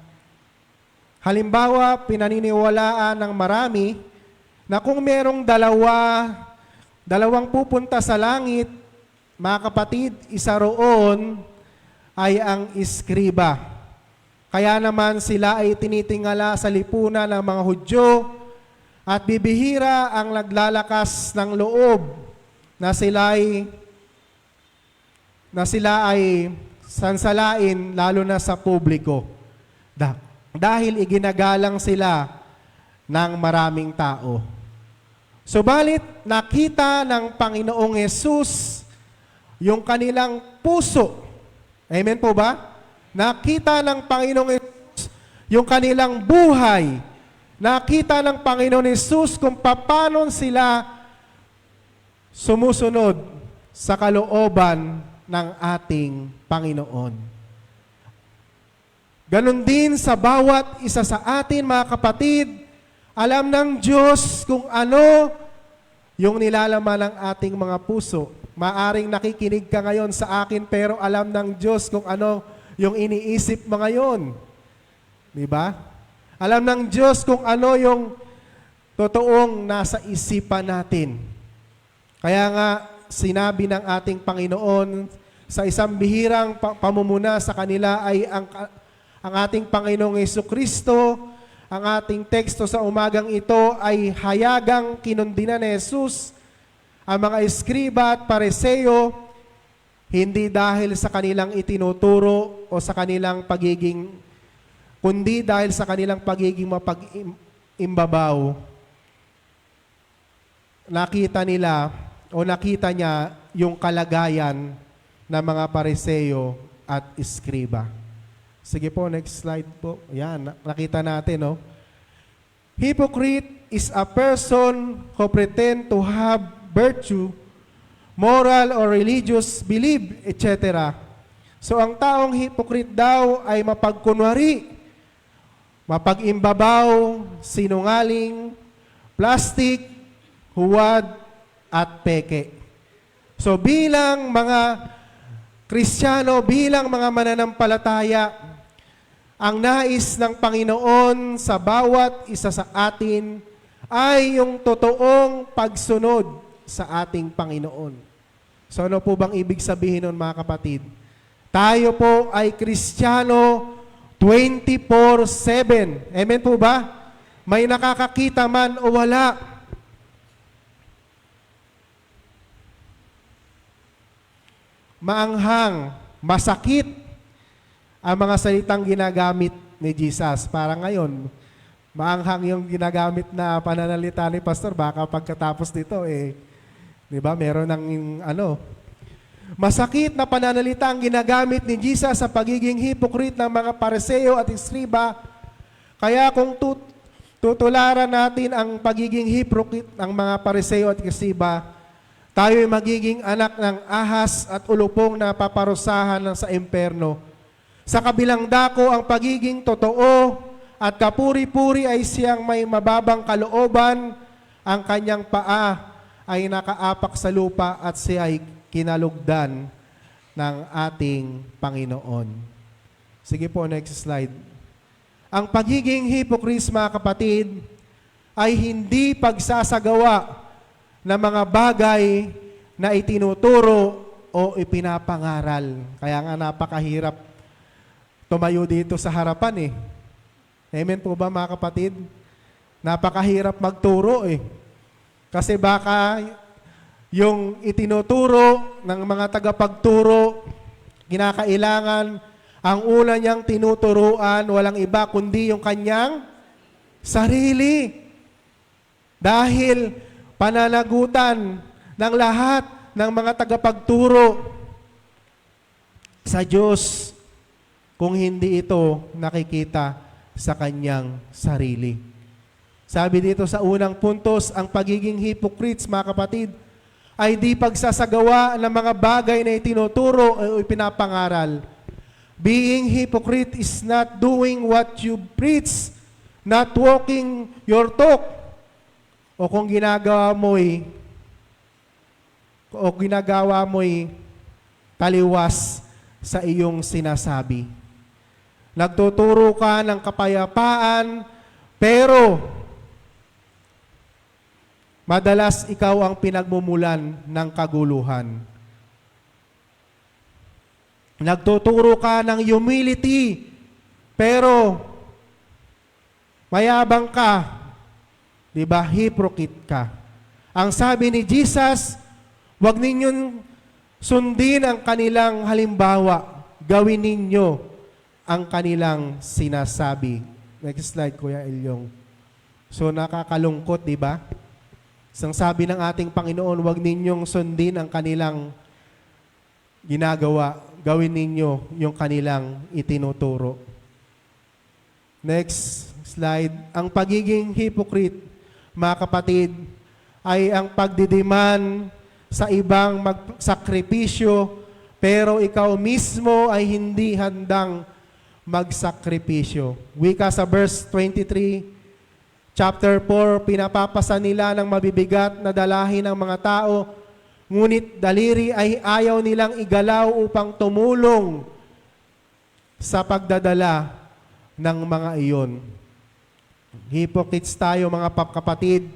Halimbawa, pinaniniwalaan ng marami na kung merong dalawang pupunta sa langit, mga kapatid, isa roon ay ang Iskriba. Kaya naman sila ay tinitingala sa lipunan ng mga Hudyo at bibihira ang naglalakas ng loob na sila ay sansalain lalo na sa publiko. Dahil iginagalang sila ng maraming tao. Subalit, nakita ng Panginoong Yesus yung kanilang puso. Amen po ba? Nakita ng Panginoong Yesus yung kanilang buhay. Nakita ng Panginoon Yesus kung paano sila sumusunod sa kalooban ng ating Panginoon. Ganon din sa bawat isa sa atin, mga kapatid, alam ng Diyos kung ano yung nilalaman ng ating mga puso. Maaring nakikinig ka ngayon sa akin, pero alam ng Diyos kung ano yung iniisip mo ngayon. Diba? Alam ng Diyos kung ano yung totoong nasa isipan natin. Kaya nga, sinabi ng ating Panginoon sa isang bihirang pamumuna sa kanila ay ang ating Panginoong Jesucristo, ang ating teksto sa umagang ito ay hayagang kinundina ni Jesus ang mga Eskriba at Pariseo, hindi dahil sa kanilang itinuturo o sa kanilang kundi dahil sa kanilang pagiging mapag-imbabaw. Nakita niya yung kalagayan ng mga Pariseo at Eskriba. Sige po, next slide po. Yan, nakita natin, no? Hypocrite is a person who pretend to have virtue, moral or religious belief, etc. So, ang taong hypocrite daw ay mapagkunwari, mapag-imbabaw, sinungaling, plastic, huwad, at peke. So, bilang mga Kristiyano, bilang mga mananampalataya, ang nais ng Panginoon sa bawat isa sa atin ay yung totoong pagsunod sa ating Panginoon. So ano po bang ibig sabihin nun, mga kapatid? Tayo po ay Kristiyano 24/7. Amen po ba? May nakakakita man o wala. Maanghang, masakit ang mga salitang ginagamit ni Jesus. Para ngayon, Maanghang yung ginagamit na pananalita ni Pastor. Baka pagkatapos nito, di ba, meron ng masakit na pananalita ang ginagamit ni Jesus sa pagiging hypocrite ng mga Pariseo at Iskriba. Kaya kung tutularan natin ang pagiging hypocrite ng mga Pariseo at Iskriba, tayo'y magiging anak ng ahas at ulupong na paparusahan sa imperno. Sa kabilang dako, ang pagiging totoo at kapuri-puri ay siyang may mababang kalooban, ang kanyang paa ay nakaapak sa lupa at siya ay kinalugdan ng ating Panginoon. Sige po, next slide. Ang pagiging hypocrite, mga kapatid, ay hindi pagsasagawa ng mga bagay na itinuturo o ipinapangaral. Kaya nga napakahirap tumayo dito sa harapan Amen po ba, mga kapatid? Napakahirap magturo Kasi baka yung itinuturo ng mga tagapagturo, kinakailangan ang una niyang tinuturuan, walang iba kundi yung kanyang sarili. Dahil pananagutan ng lahat ng mga tagapagturo sa Diyos kung hindi ito nakikita sa kanyang sarili. Sabi dito sa unang puntos, ang pagiging hypocrites, mga kapatid, ay di pagsasagawa ng mga bagay na itinuturo o ipinapangaral. Being hypocrite is not doing what you preach, not walking your talk. O kung ginagawa mo'y taliwas sa iyong sinasabi. Nagtuturo ka ng kapayapaan, pero madalas ikaw ang pinagmumulan ng kaguluhan. Nagtuturo ka ng humility, pero mayabang ka. Diba? Hypocrite ka. Ang sabi ni Jesus, huwag ninyong sundin ang kanilang halimbawa. Gawin ninyo ang kanilang sinasabi. Next slide, Kuya Elyong. So nakakalungkot, diba? Isang sabi ng ating Panginoon, huwag ninyong sundin ang kanilang ginagawa. Gawin ninyo yung kanilang itinuturo. Next slide. Ang pagiging hypocrite, mga kapatid, ay ang pagdidiman sa ibang magsakripisyo, pero ikaw mismo ay hindi handang magsakripisyo. Wika sa verse 23, chapter 4, pinapapasa nila ng mabibigat na dalahin ng mga tao, ngunit daliri ay ayaw nilang igalaw upang tumulong sa pagdadala ng mga iyon. Hypocrites tayo, mga kapatid,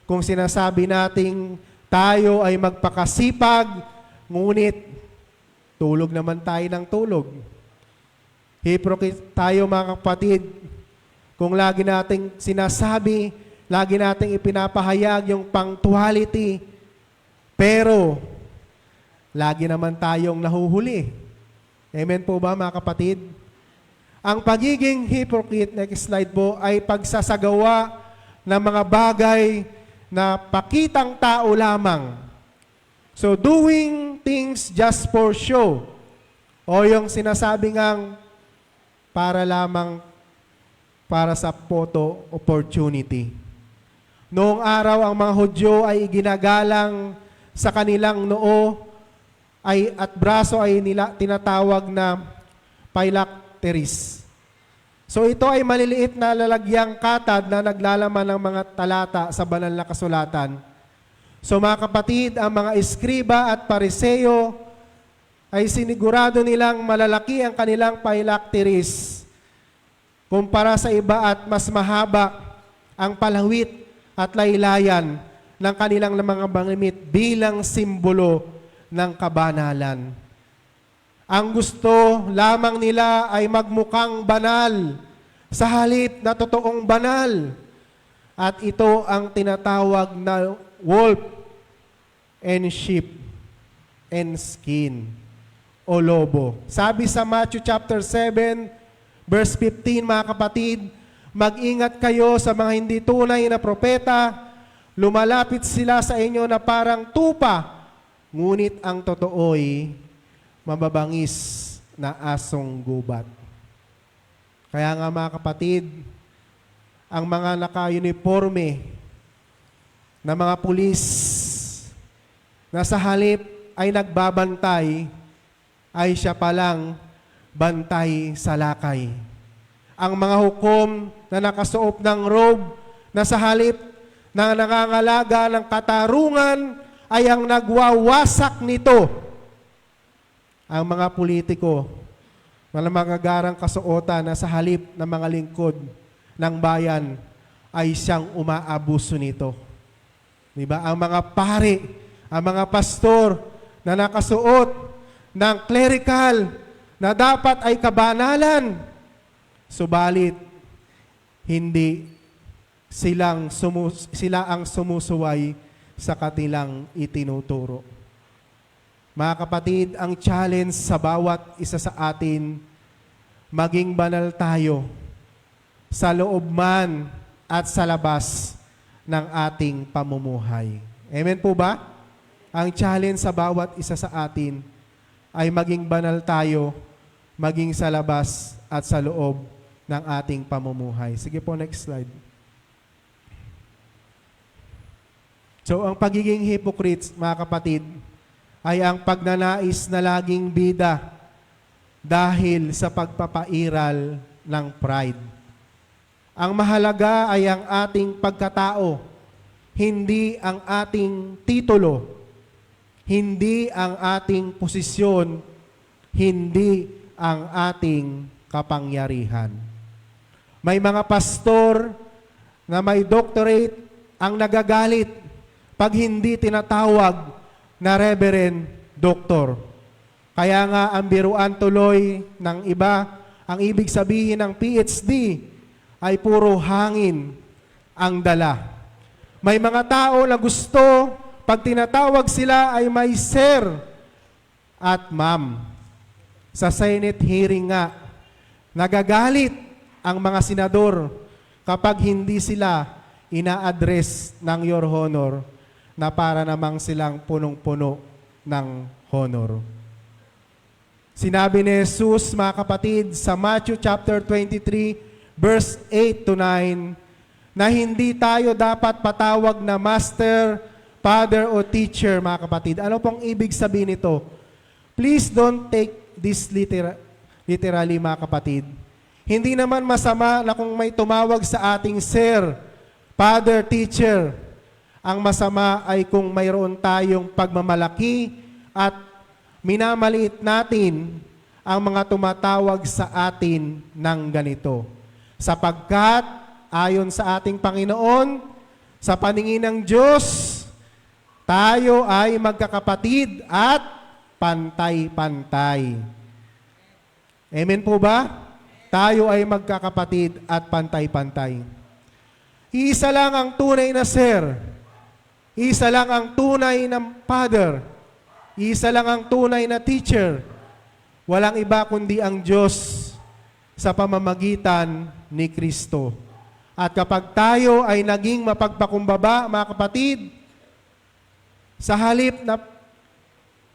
kung sinasabi nating tayo ay magpakasipag, ngunit tulog naman tayo ng tulog. Hypocrite tayo, mga kapatid, kung lagi nating sinasabi, lagi nating ipinapahayag yung punctuality, pero lagi naman tayong nahuhuli. Amen po ba, mga kapatid? Ang pagiging hypocrite, next slide po, ay pagsasagawa ng mga bagay na pakitang tao lamang. So, doing things just for show. O yung sinasabi ngang para lamang para sa photo opportunity. Noong araw, ang mga Hudyo ay iginagalang sa kanilang noo at braso ay tinatawag na phylacteries. So ito ay maliliit na lalagyang katad na naglalaman ng mga talata sa banal na kasulatan. So mga kapatid, ang mga Iskriba at Pariseo ay sinigurado nilang malalaki ang kanilang phylacteries kumpara sa iba at mas mahaba ang palawit at laylayan ng kanilang mga bangamit bilang simbolo ng kabanalan. Ang gusto lamang nila ay magmukhang banal sa halip na totoong banal. At ito ang tinatawag na wolf and sheep and skin o lobo. Sabi sa Matthew chapter 7, verse 15, mga kapatid, Mag-ingat kayo sa mga hindi tunay na propeta. Lumalapit sila sa inyo na parang tupa, ngunit ang totoo'y mababangis na asong gubat. Kaya nga mga kapatid, ang mga naka-uniforme na mga pulis na sa halip ay nagbabantay, ay siya palang bantay sa lakay. Ang mga hukom na nakasuot ng robe na sa halip na nangangalaga ng katarungan ay ang nagwawasak nito. Ang mga politiko na magagarang kasuotan na sa halip ng mga lingkod ng bayan ay siyang umaabuso nito. Diba? Ang mga pari, ang mga pastor na nakasuot ng clerical na dapat ay kabanalan, subalit hindi sila ang sumusuway sa kanilang itinuturo. Mga kapatid, ang challenge sa bawat isa sa atin, maging banal tayo sa loob man at sa labas ng ating pamumuhay. Amen po ba? Ang challenge sa bawat isa sa atin ay maging banal tayo, maging sa labas at sa loob ng ating pamumuhay. Sige po, next slide. So, ang pagiging hypocrites, mga kapatid, ay ang pagnanais na laging bida dahil sa pagpapairal ng pride. Ang mahalaga ay ang ating pagkatao, hindi ang ating titulo, hindi ang ating posisyon, hindi ang ating kapangyarihan. May mga pastor na may doctorate ang nagagalit pag hindi tinatawag na Reverend Doctor. Kaya nga ang biruan tuloy ng iba, ang ibig sabihin ng PhD ay puro hangin ang dala. May mga tao na gusto, pag tinatawag sila ay may sir at ma'am. Sa Senate hearing nga, nagagalit ang mga senador kapag hindi sila ina-address ng Your Honor na para namang silang punong-puno ng honor. Sinabi ni Jesus, mga kapatid, sa Matthew chapter 23, verse 8 to 9, na hindi tayo dapat patawag na master, father, o teacher, mga kapatid. Ano pong ibig sabihin nito? Please don't take this literally, mga kapatid. Hindi naman masama na kung may tumawag sa ating sir, father, teacher. Ang masama ay kung mayroon tayong pagmamalaki at minamaliit natin ang mga tumatawag sa atin ng ganito. Sapagkat ayon sa ating Panginoon, sa paningin ng Diyos, tayo ay magkakapatid at pantay-pantay. Amen po ba? Tayo ay magkakapatid at pantay-pantay. Isa lang ang tunay na sir. Isa lang ang tunay na father. Isa lang ang tunay na teacher. Walang iba kundi ang Diyos sa pamamagitan ni Kristo. At kapag tayo ay naging mapagpakumbaba, mga kapatid, sa halip na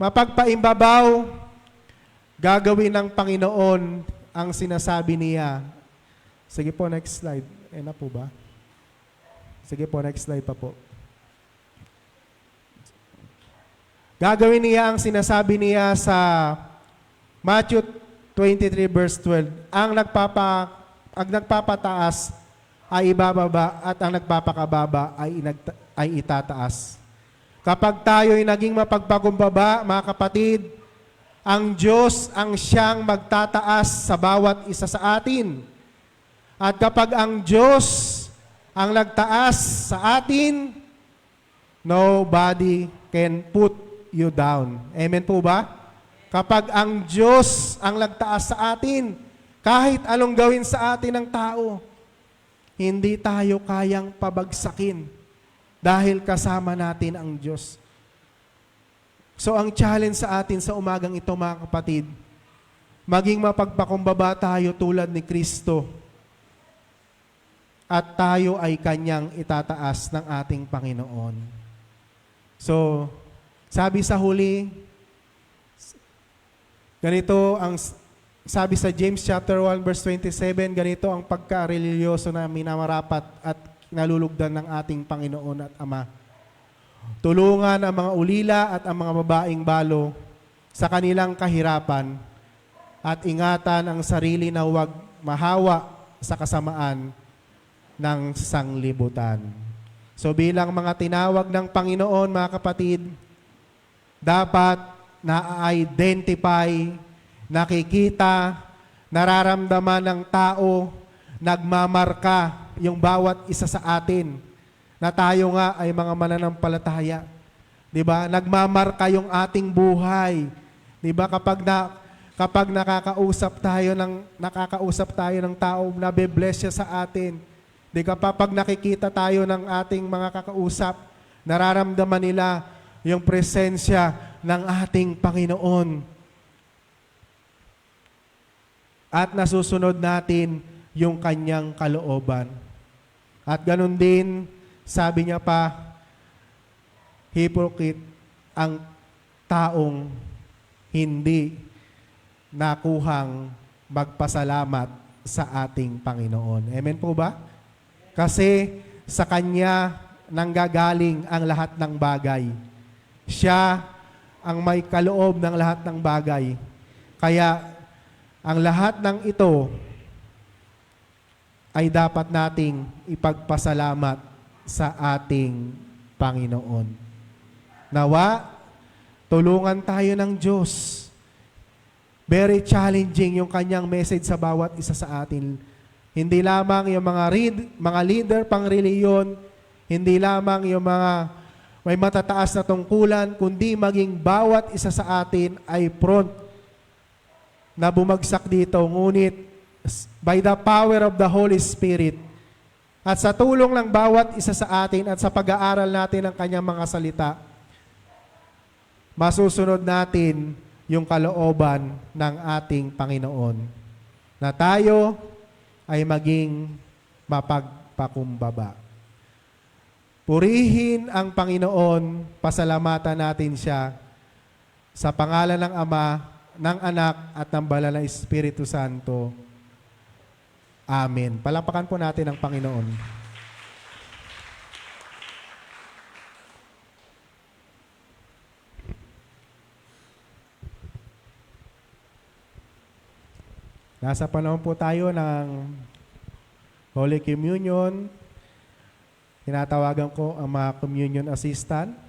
mapagpaimbabaw, gagawin ng Panginoon ang sinasabi niya. Sige po, next slide. Na po ba? Sige po, next slide pa po. Gagawin niya ang sinasabi niya sa Matthew 23 verse 12. Ang nagpapataas ay ibababa at ang nagpapakababa ay itataas. Kapag tayo'y naging mapagpakumbaba, mga kapatid, ang Diyos ang siyang magtataas sa bawat isa sa atin. At kapag ang Diyos ang nagtaas sa atin, nobody can put you down. Amen po ba? Kapag ang Diyos ang nagtaas sa atin, kahit anong gawin sa atin ng tao, hindi tayo kayang pabagsakin dahil kasama natin ang Diyos. So ang challenge sa atin sa umagang ito, mga kapatid, maging mapagpakumbaba tayo tulad ni Kristo. at tayo ay kanyang itataas ng ating Panginoon. So, sabi sa huli, ganito ang sabi sa James chapter 1 verse 27, ganito ang pagka-religyoso na minamarapat at nalulugdan ng ating Panginoon at Ama. Tulungan ang mga ulila at ang mga babaeng balo sa kanilang kahirapan at ingatan ang sarili na huwag mahawa sa kasamaan ng sanglibutan. So bilang mga tinawag ng Panginoon, mga kapatid, dapat na-identify, nakikita, nararamdaman ng tao, nagmamarka yung bawat isa sa atin na tayo nga ay mga mananampalataya. 'Di ba? Nagmamarka yung ating buhay. 'Di ba? Kapag nakakausap tayo ng tao, nabe-bless siya sa atin. 'Di ba? Kapag nakikita tayo ng ating mga kakausap, nararamdaman nila yung presensya ng ating Panginoon. At nasusunod natin yung kanyang kalooban. At ganun din, sabi niya pa, hypocrite ang taong hindi nakuhang magpasalamat sa ating Panginoon. Amen po ba? Kasi sa Kanya nanggagaling ang lahat ng bagay. Siya ang may kaloob ng lahat ng bagay. Kaya ang lahat ng ito ay dapat nating ipagpasalamat sa ating Panginoon. Nawa, tulungan tayo ng Diyos. Very challenging yung kanyang message sa bawat isa sa atin. Hindi lamang yung mga leader pang reliyon, hindi lamang yung mga may matataas na tungkulan, kundi maging bawat isa sa atin ay prone na bumagsak dito. Ngunit by the power of the Holy Spirit at sa tulong ng bawat isa sa atin at sa pag-aaral natin ng kanyang mga salita, masusunod natin yung kalooban ng ating Panginoon na tayo ay maging mapagpakumbaba. Purihin ang Panginoon, pasalamatan natin siya sa pangalan ng Ama, ng Anak at ng Banal na Espiritu Santo. Amen. Palakpakan po natin ang Panginoon. Nasa panahon po tayo ng Holy Communion. Tinatawagan ko ang mga communion assistant.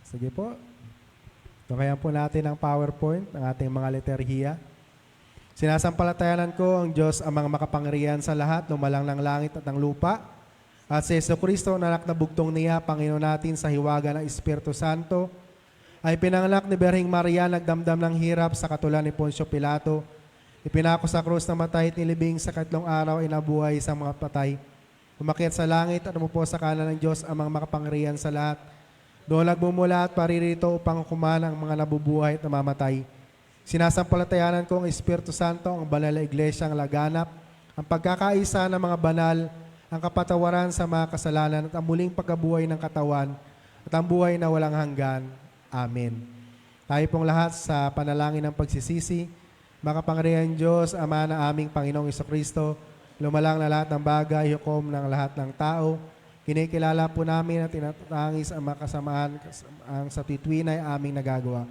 Sige po. Tukayan po natin ang PowerPoint ng ating mga liturhiya. Sinasampalatayanan ko ang Diyos ang mga makapangyarihan sa lahat, lumalang ng langit at ng lupa. At si Jesucristo, na anak na bugtong niya, Panginoon natin sa hiwaga ng Espiritu Santo, ay pinanganak ni Birheng Maria, nagdamdam ng hirap sa katulad ni Poncio Pilato. Ipinako sa krus na matay at nilibing sa 3 araw ay nabuhay sa mga patay. Umakyat sa langit at umupo sa kanan ng Diyos ang mga makapangyarihan sa lahat. Doon nagbumula at paririto upang kumana ang mga nabubuhay at namamatay. Sinasampalatayanan ko ang Espiritu Santo, ang banal na iglesia, ang laganap, ang pagkakaisa ng mga banal, ang kapatawaran sa mga kasalanan at ang muling pagkabuhay ng katawan at ang buhay na walang hanggan. Amen. Tayo pong lahat sa panalangin ng pagsisisi, makapangyarihan Diyos, Ama na aming Panginoong Jesucristo, lumalang na lahat ng bagay, hukom ng lahat ng tao. Kinikilala po namin at tinatangis ang makasamaan ang sa titwin ay aming nagagawa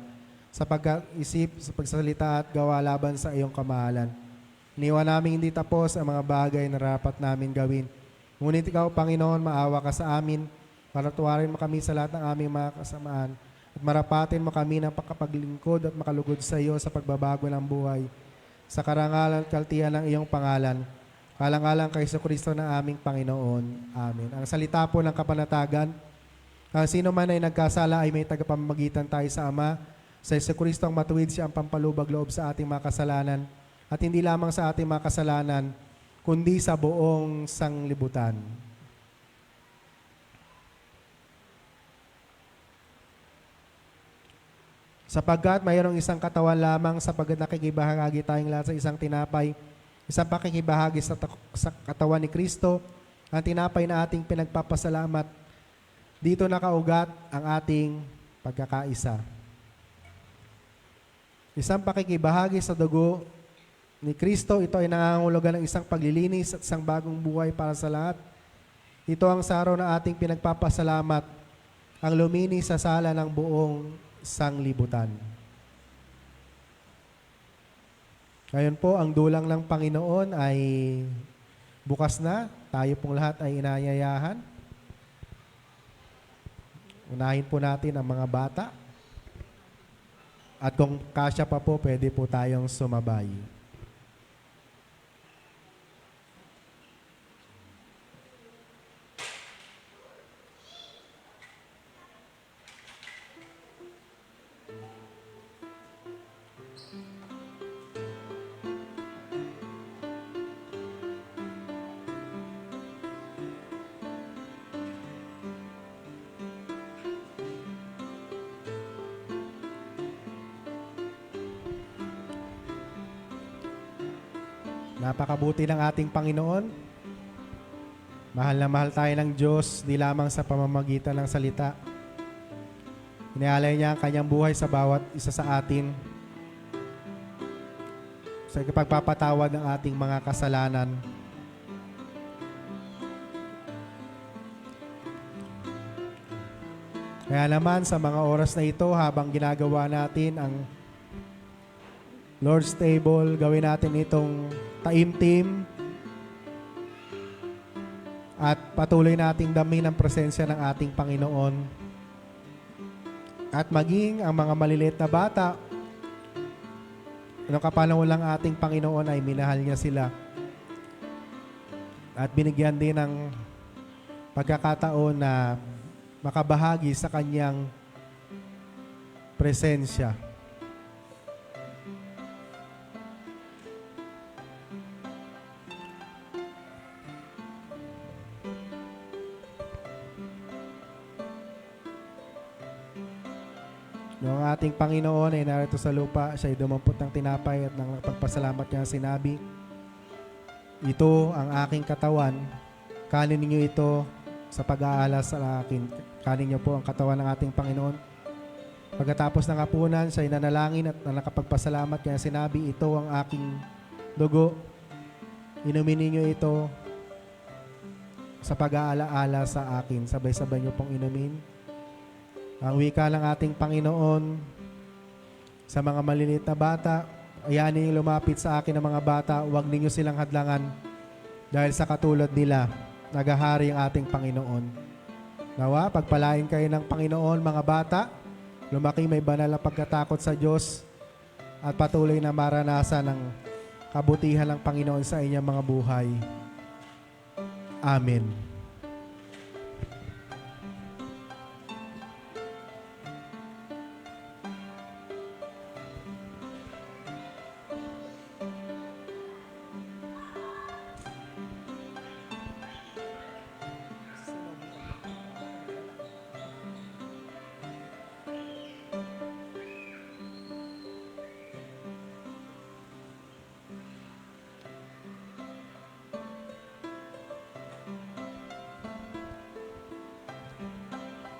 sa pag-isip, sa pagsalita at gawa laban sa iyong kamahalan. Iniwan namin hindi tapos ang mga bagay na rapat namin gawin. Ngunit ikaw, Panginoon, maawa ka sa amin para tuwarin mo kami sa lahat ng aming mga kasamaan At marapatin mo kami ng pagkapaglingkod at makalugod sa iyo sa pagbabago ng buhay. Sa karangalan at kaltihan ng iyong pangalan, kalang-alang kay Kristo na aming Panginoon. Amen. Ang salita po ng kapanatagan, ang sino man ay nagkasala ay may tagapamagitan tayo sa Ama, sa Kristo ang matuwid siya ang pampalubag loob sa ating mga kasalanan, at hindi lamang sa ating mga kasalanan, kundi sa buong sanglibutan. Sapagkat mayroong isang katawan lamang, sapagkat nakikibahagi tayong lahat sa isang tinapay, isang pakikibahagi sa katawan ni Kristo, ang tinapay na ating pinagpapasalamat. Dito nakaugat ang ating pagkakaisa. Isang pakikibahagi sa dugo ni Kristo, ito ay nangangahulugan ng isang paglilinis at isang bagong buhay para sa lahat. Ito ang saro na ating pinagpapasalamat, ang luminis sa sala ng buong sanglibutan. Ngayon po, ang dulang ng Panginoon ay bukas na. Tayo pong lahat ay inayayahan. Unahin po natin ang mga bata. At kung kasya pa po, pwede po tayong sumabay. Napakabuti ng ating Panginoon. Mahal na mahal tayo ng Diyos, di lamang sa pamamagitan ng salita. Inialay niya ang kanyang buhay sa bawat isa sa atin, sa pagpapatawad ng ating mga kasalanan. Kaya naman sa mga oras na ito, habang ginagawa natin ang Lord's Table, gawin natin itong taimtim at patuloy nating damin ang presensya ng ating Panginoon. At maging ang mga maliliit na bata, noong kapanaholang ating Panginoon ay minahal niya sila at binigyan din ng pagkakataon na makabahagi sa kanyang presensya. Noong ating Panginoon ay narito sa lupa, siya ay dumampot ng tinapay at nang pagpasalamat niya sinabi, "Ito ang aking katawan, kanin ninyo ito sa pag-aalala sa akin." Kanin niyo po ang katawan ng ating Panginoon. Pagkatapos ng hapunan, siya ay nanalangin at nakapagpasalamat kaya sinabi, "Ito ang aking dugo, inumin ninyo ito sa pag-aalaala sa akin." Sabay-sabay niyo pong inumin. Ang wika ng ating Panginoon sa mga maliliit na bata, ayahan ninyong lumapit sa akin ng mga bata, huwag ninyo silang hadlangan dahil sa katulad nila, naghahari ang ating Panginoon. Nawa, pagpalain kayo ng Panginoon mga bata, lumaki may banal na pagkatakot sa Diyos at patuloy na maranasan ng kabutihan ng Panginoon sa inyong mga buhay. Amen.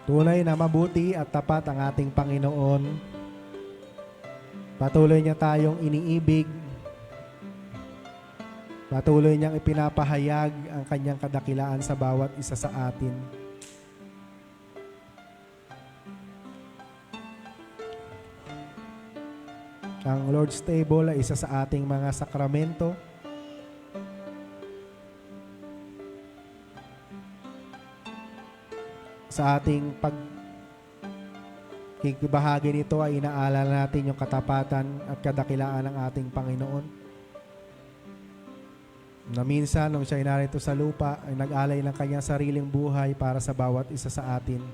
Tunay na mabuti at tapat ang ating Panginoon. Patuloy niya tayong iniibig. Patuloy niyang ipinapahayag ang kanyang kadakilaan sa bawat isa sa atin. Ang Lord's Table ay isa sa ating mga sakramento. Sa ating kikibahagi nito ay inaalala natin yung katapatan at kadakilaan ng ating Panginoon. Na minsan, nung siya ay narito sa lupa, ay nag-alay ng kanyang sariling buhay para sa bawat isa sa atin.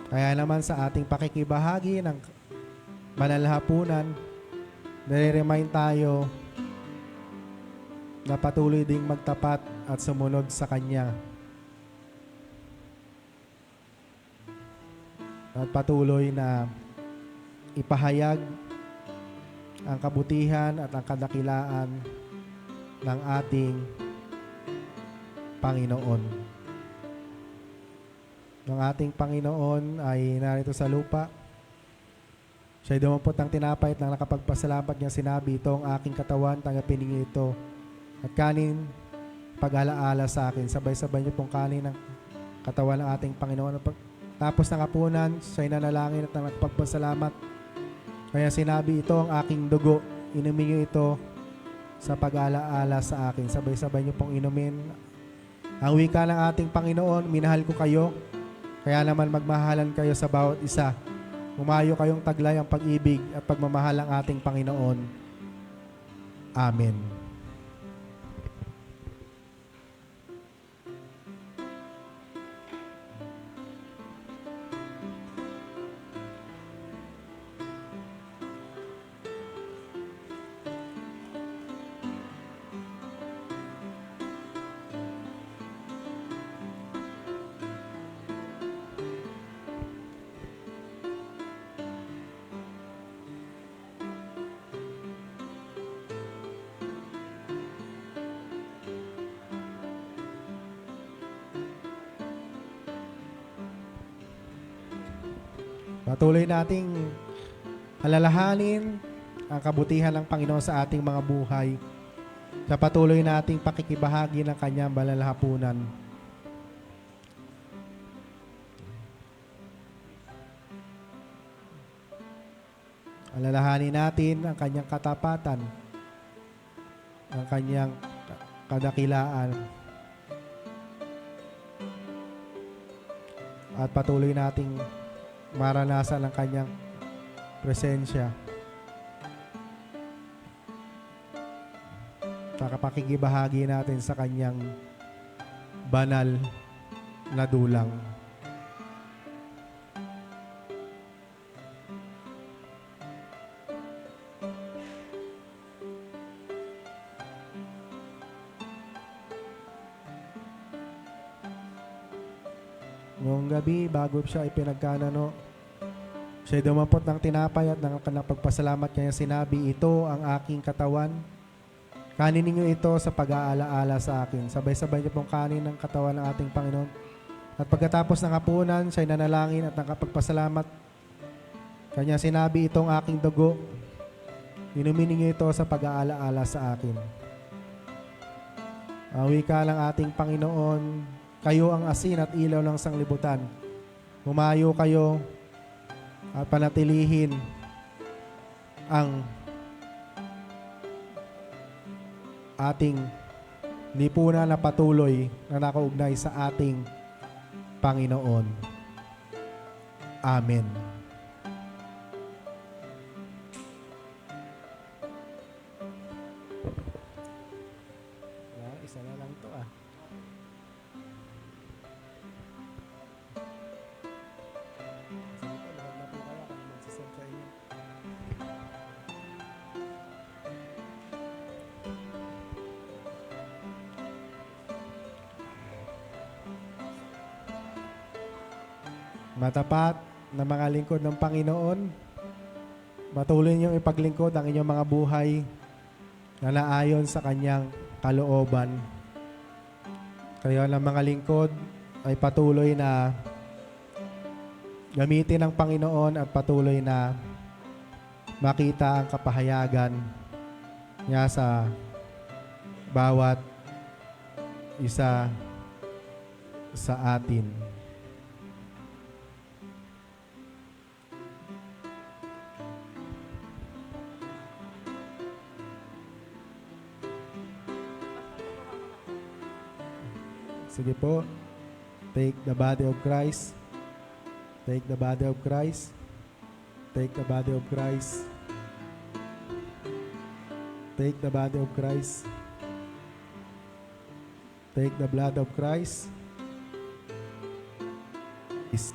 Kaya naman sa ating pakikibahagi ng banal na hapunan, nare-remind tayo na patuloy ding magtapat at sumunod sa Kanya. At patuloy na ipahayag ang kabutihan at ang kadakilaan ng ating Panginoon. Ng ating Panginoon ay narito sa lupa. Siya'y dumampot ng tinapay at nang nakapagpasalamat niya sinabi, ito ang aking katawan, tanggapin niyo ito. At kanin, pag-alaala sa akin. Sabay-sabay niyo pong kanin ng katawan ng ating Panginoon. Tapos ng hapunan, siya'y nanalangin at nagpagpasalamat. Kaya sinabi, ito ang aking dugo. Inumin niyo ito sa pag-alaala sa akin. Sabay-sabay niyo pong inumin. Ang wika ng ating Panginoon, minahal ko kayo. Kaya naman magmahalan kayo sa bawat isa. Umayo kayong taglay ang pag-ibig at pagmamahal ng ating Panginoon. Amen. Patuloy nating alalahanin ang kabutihan ng Panginoon sa ating mga buhay. Sa patuloy nating pakikibahagi ng Kanyang banal na hapunan. Alalahanin natin ang Kanyang katapatan, ang Kanyang kadakilaan. At patuloy nating maranasan ang Kanyang presensya. Pakikibahagi natin sa Kanyang banal na dulang. Noong gabi, bago siya ipinagkanano, siya'y dumampot ng tinapay at nang pagpasalamat kanya sinabi, ito ang aking katawan. Kanin ninyo ito sa pag-aalaala sa akin. Sabay-sabay niyo pong kanin ng katawan ng ating Panginoon. At pagkatapos ng hapunan, siya'y nanalangin at nakapagpasalamat. Kanya sinabi, itong aking dugo. Inumin ninyo ito sa pag-aalaala sa akin. Ang wika ng ating Panginoon, kayo ang asin at ilaw ng sanglibutan. Humayo kayo at panatilihin ang ating lipunan na patuloy na nakaugnay sa ating Panginoon. Amen. Isa na lang to ah. Matapat na mga lingkod ng Panginoon, patuloy niyong ipaglingkod ang inyong mga buhay na naayon sa Kanyang kalooban. Kayo ng mga lingkod ay patuloy na gamitin ng Panginoon at patuloy na makita ang kapahayagan niya sa bawat isa sa atin. Sige po, take the body of Christ Take the body of Christ. Take the body of Christ. Take the body of Christ. Take the blood of Christ. Is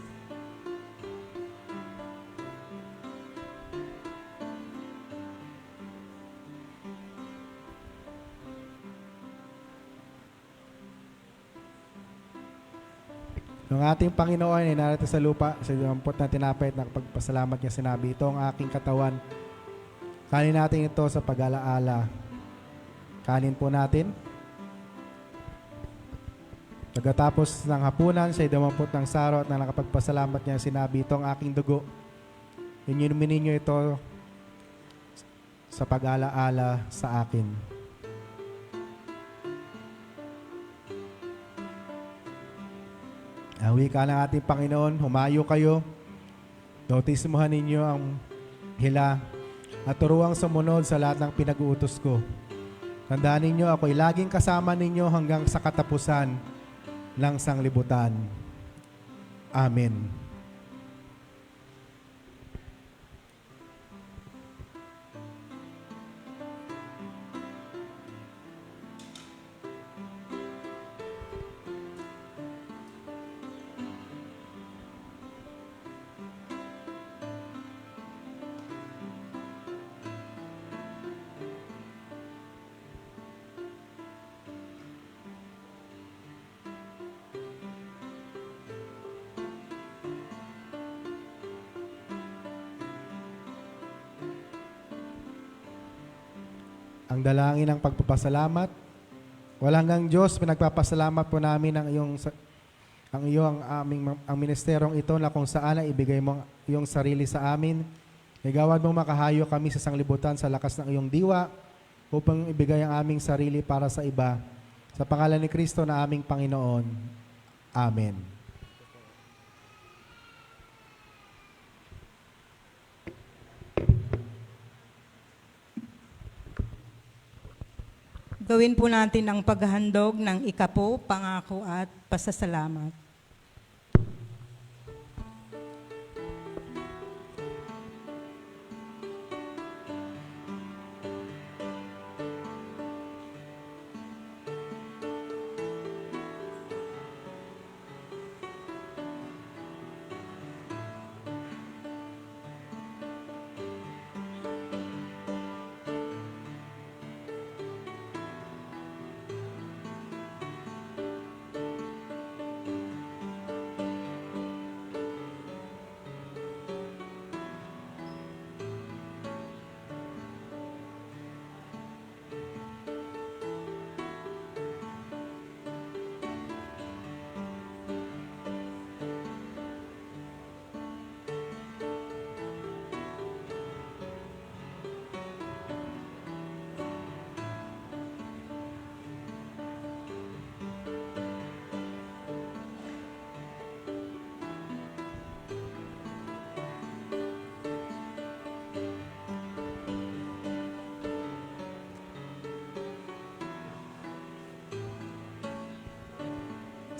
Nung ating Panginoon ay narito sa lupa, sa dampot na tinapay at nakapagpasalamat niya, sinabi, ito ang aking katawan. Kanin natin ito sa pag-alaala. Kanin po natin. Pagkatapos ng hapunan, siya'y dumampot ng saro at na nakapagpasalamat niya, sinabi, ito ang aking dugo. Inyumin ninyo ito sa pag-alaala sa akin. Ang wika ng ating Panginoon, humayo kayo, bautismuhan ninyo ang hila at turuang sumunod sa lahat ng pinag-uutos ko. Tandaan ninyo, ako'y laging kasama ninyo hanggang sa katapusan ng sanglibutan. Amen. Ang dalangin ng pagpapasalamat. Walang hanggang Diyos, pinagpapasalamat po namin ang ang ministerong ito na kung saan ay ibigay mo ang iyong sarili sa amin. Igawad mo makahayo kami sa sanglibutan sa lakas ng iyong diwa upang ibigay ang aming sarili para sa iba. Sa pangalan ni Kristo na aming Panginoon. Amen. Gawin po natin ang paghahandog ng ikapo, pangako at pasasalamat.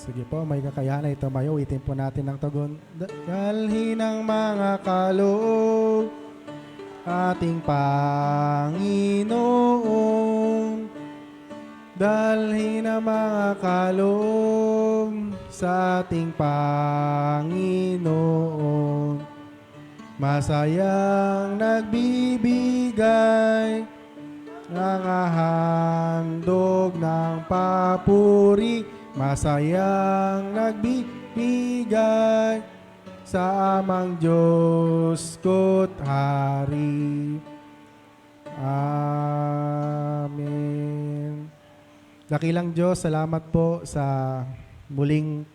Sige po, may kakayahan na tumayo. Itin po natin ang tugon. Dalhin ang mga kaloob ating Panginoon. Dalhin ang mga kaloob sa ating Panginoon. Masayang nagbibigay ng handog ng papuri. Masayang nagbibigay sa amang Diyos ko't Hari. Amen. Dakilang Diyos, salamat po sa muling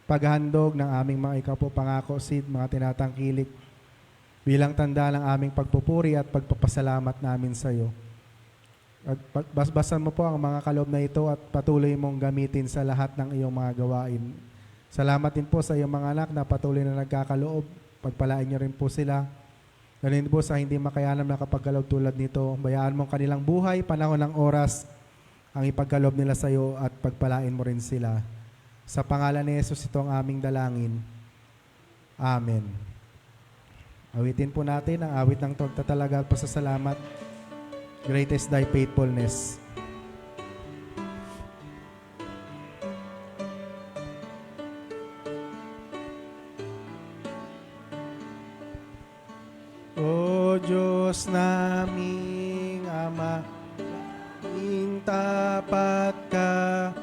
paghandog ng aming mga ikaw po pangako, Sid, mga tinatangkilik bilang tanda ng aming pagpupuri at pagpapasalamat namin sa iyo. At basbasan mo po ang mga kaloob na ito at patuloy mong gamitin sa lahat ng iyong mga gawain. Salamat din po sa iyong mga anak na patuloy na nagkakaloob. Pagpalain niyo rin po sila. Ganun po sa hindi makayanam na kapagkaloob tulad nito. Bayaan mo kanilang buhay, panahon ng oras, ang ipagkaloob nila sa iyo at pagpalain mo rin sila. Sa pangalan ni Jesus ito ang aming dalangin. Amen. Awitin po natin ang awit ng pagtatalaga at pasasalamat. Great is thy faithfulness. O Diyos naming Ama, laging tapat ka,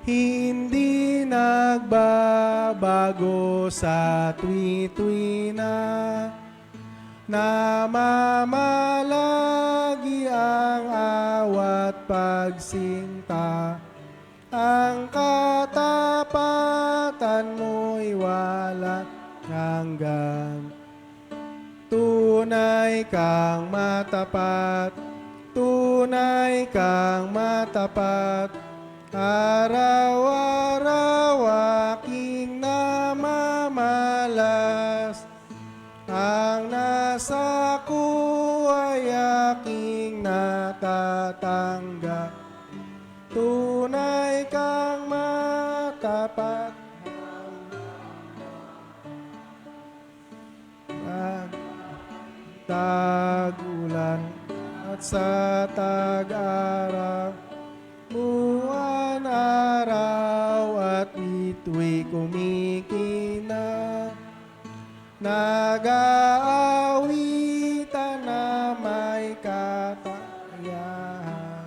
hindi nagbabago sa tuwi-tuwi na namamalagi ang awat pagsinta. Ang katapatan mo'y walang hanggan. Tunay kang matapat, tunay kang matapat, araw-araw aking namamalas. Ang nasa ko ay aking natatanggap. Tunay kang matapat. Tag-ulan at sa tag-araw, buwan, araw at ito'y kumikina. Nag-aawitan na may katayahan.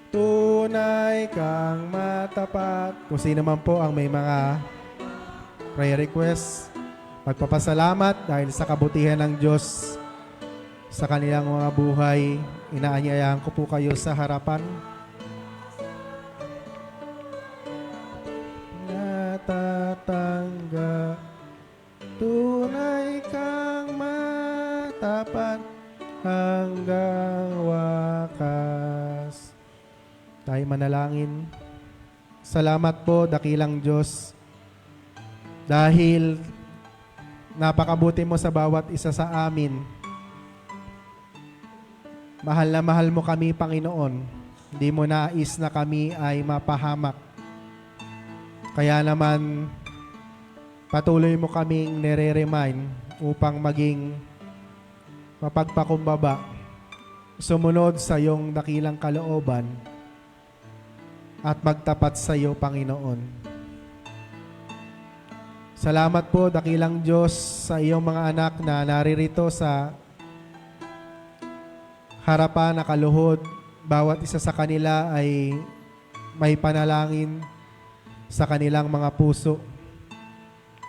Tunay kang matapat. Kung sino man po ang may mga prayer requests, magpapasalamat dahil sa kabutihan ng Diyos sa kanilang mga buhay, inaanyayahan ko po kayo sa harapan. Natatangga, tunay kang matapat hanggang wakas. Tayo manalangin. Salamat po, dakilang Diyos, dahil napakabuti mo sa bawat isa sa amin. Mahal na mahal mo kami, Panginoon. Hindi mo nais na kami ay mapahamak. Kaya naman, patuloy mo kaming nire-remind upang maging mapagpakumbaba, sumunod sa iyong dakilang kalooban, at magtapat sa iyo, Panginoon. Salamat po, dakilang Diyos, sa iyong mga anak na naririto sa harapan na kaluhod. Bawat isa sa kanila ay may panalangin sa kanilang mga puso.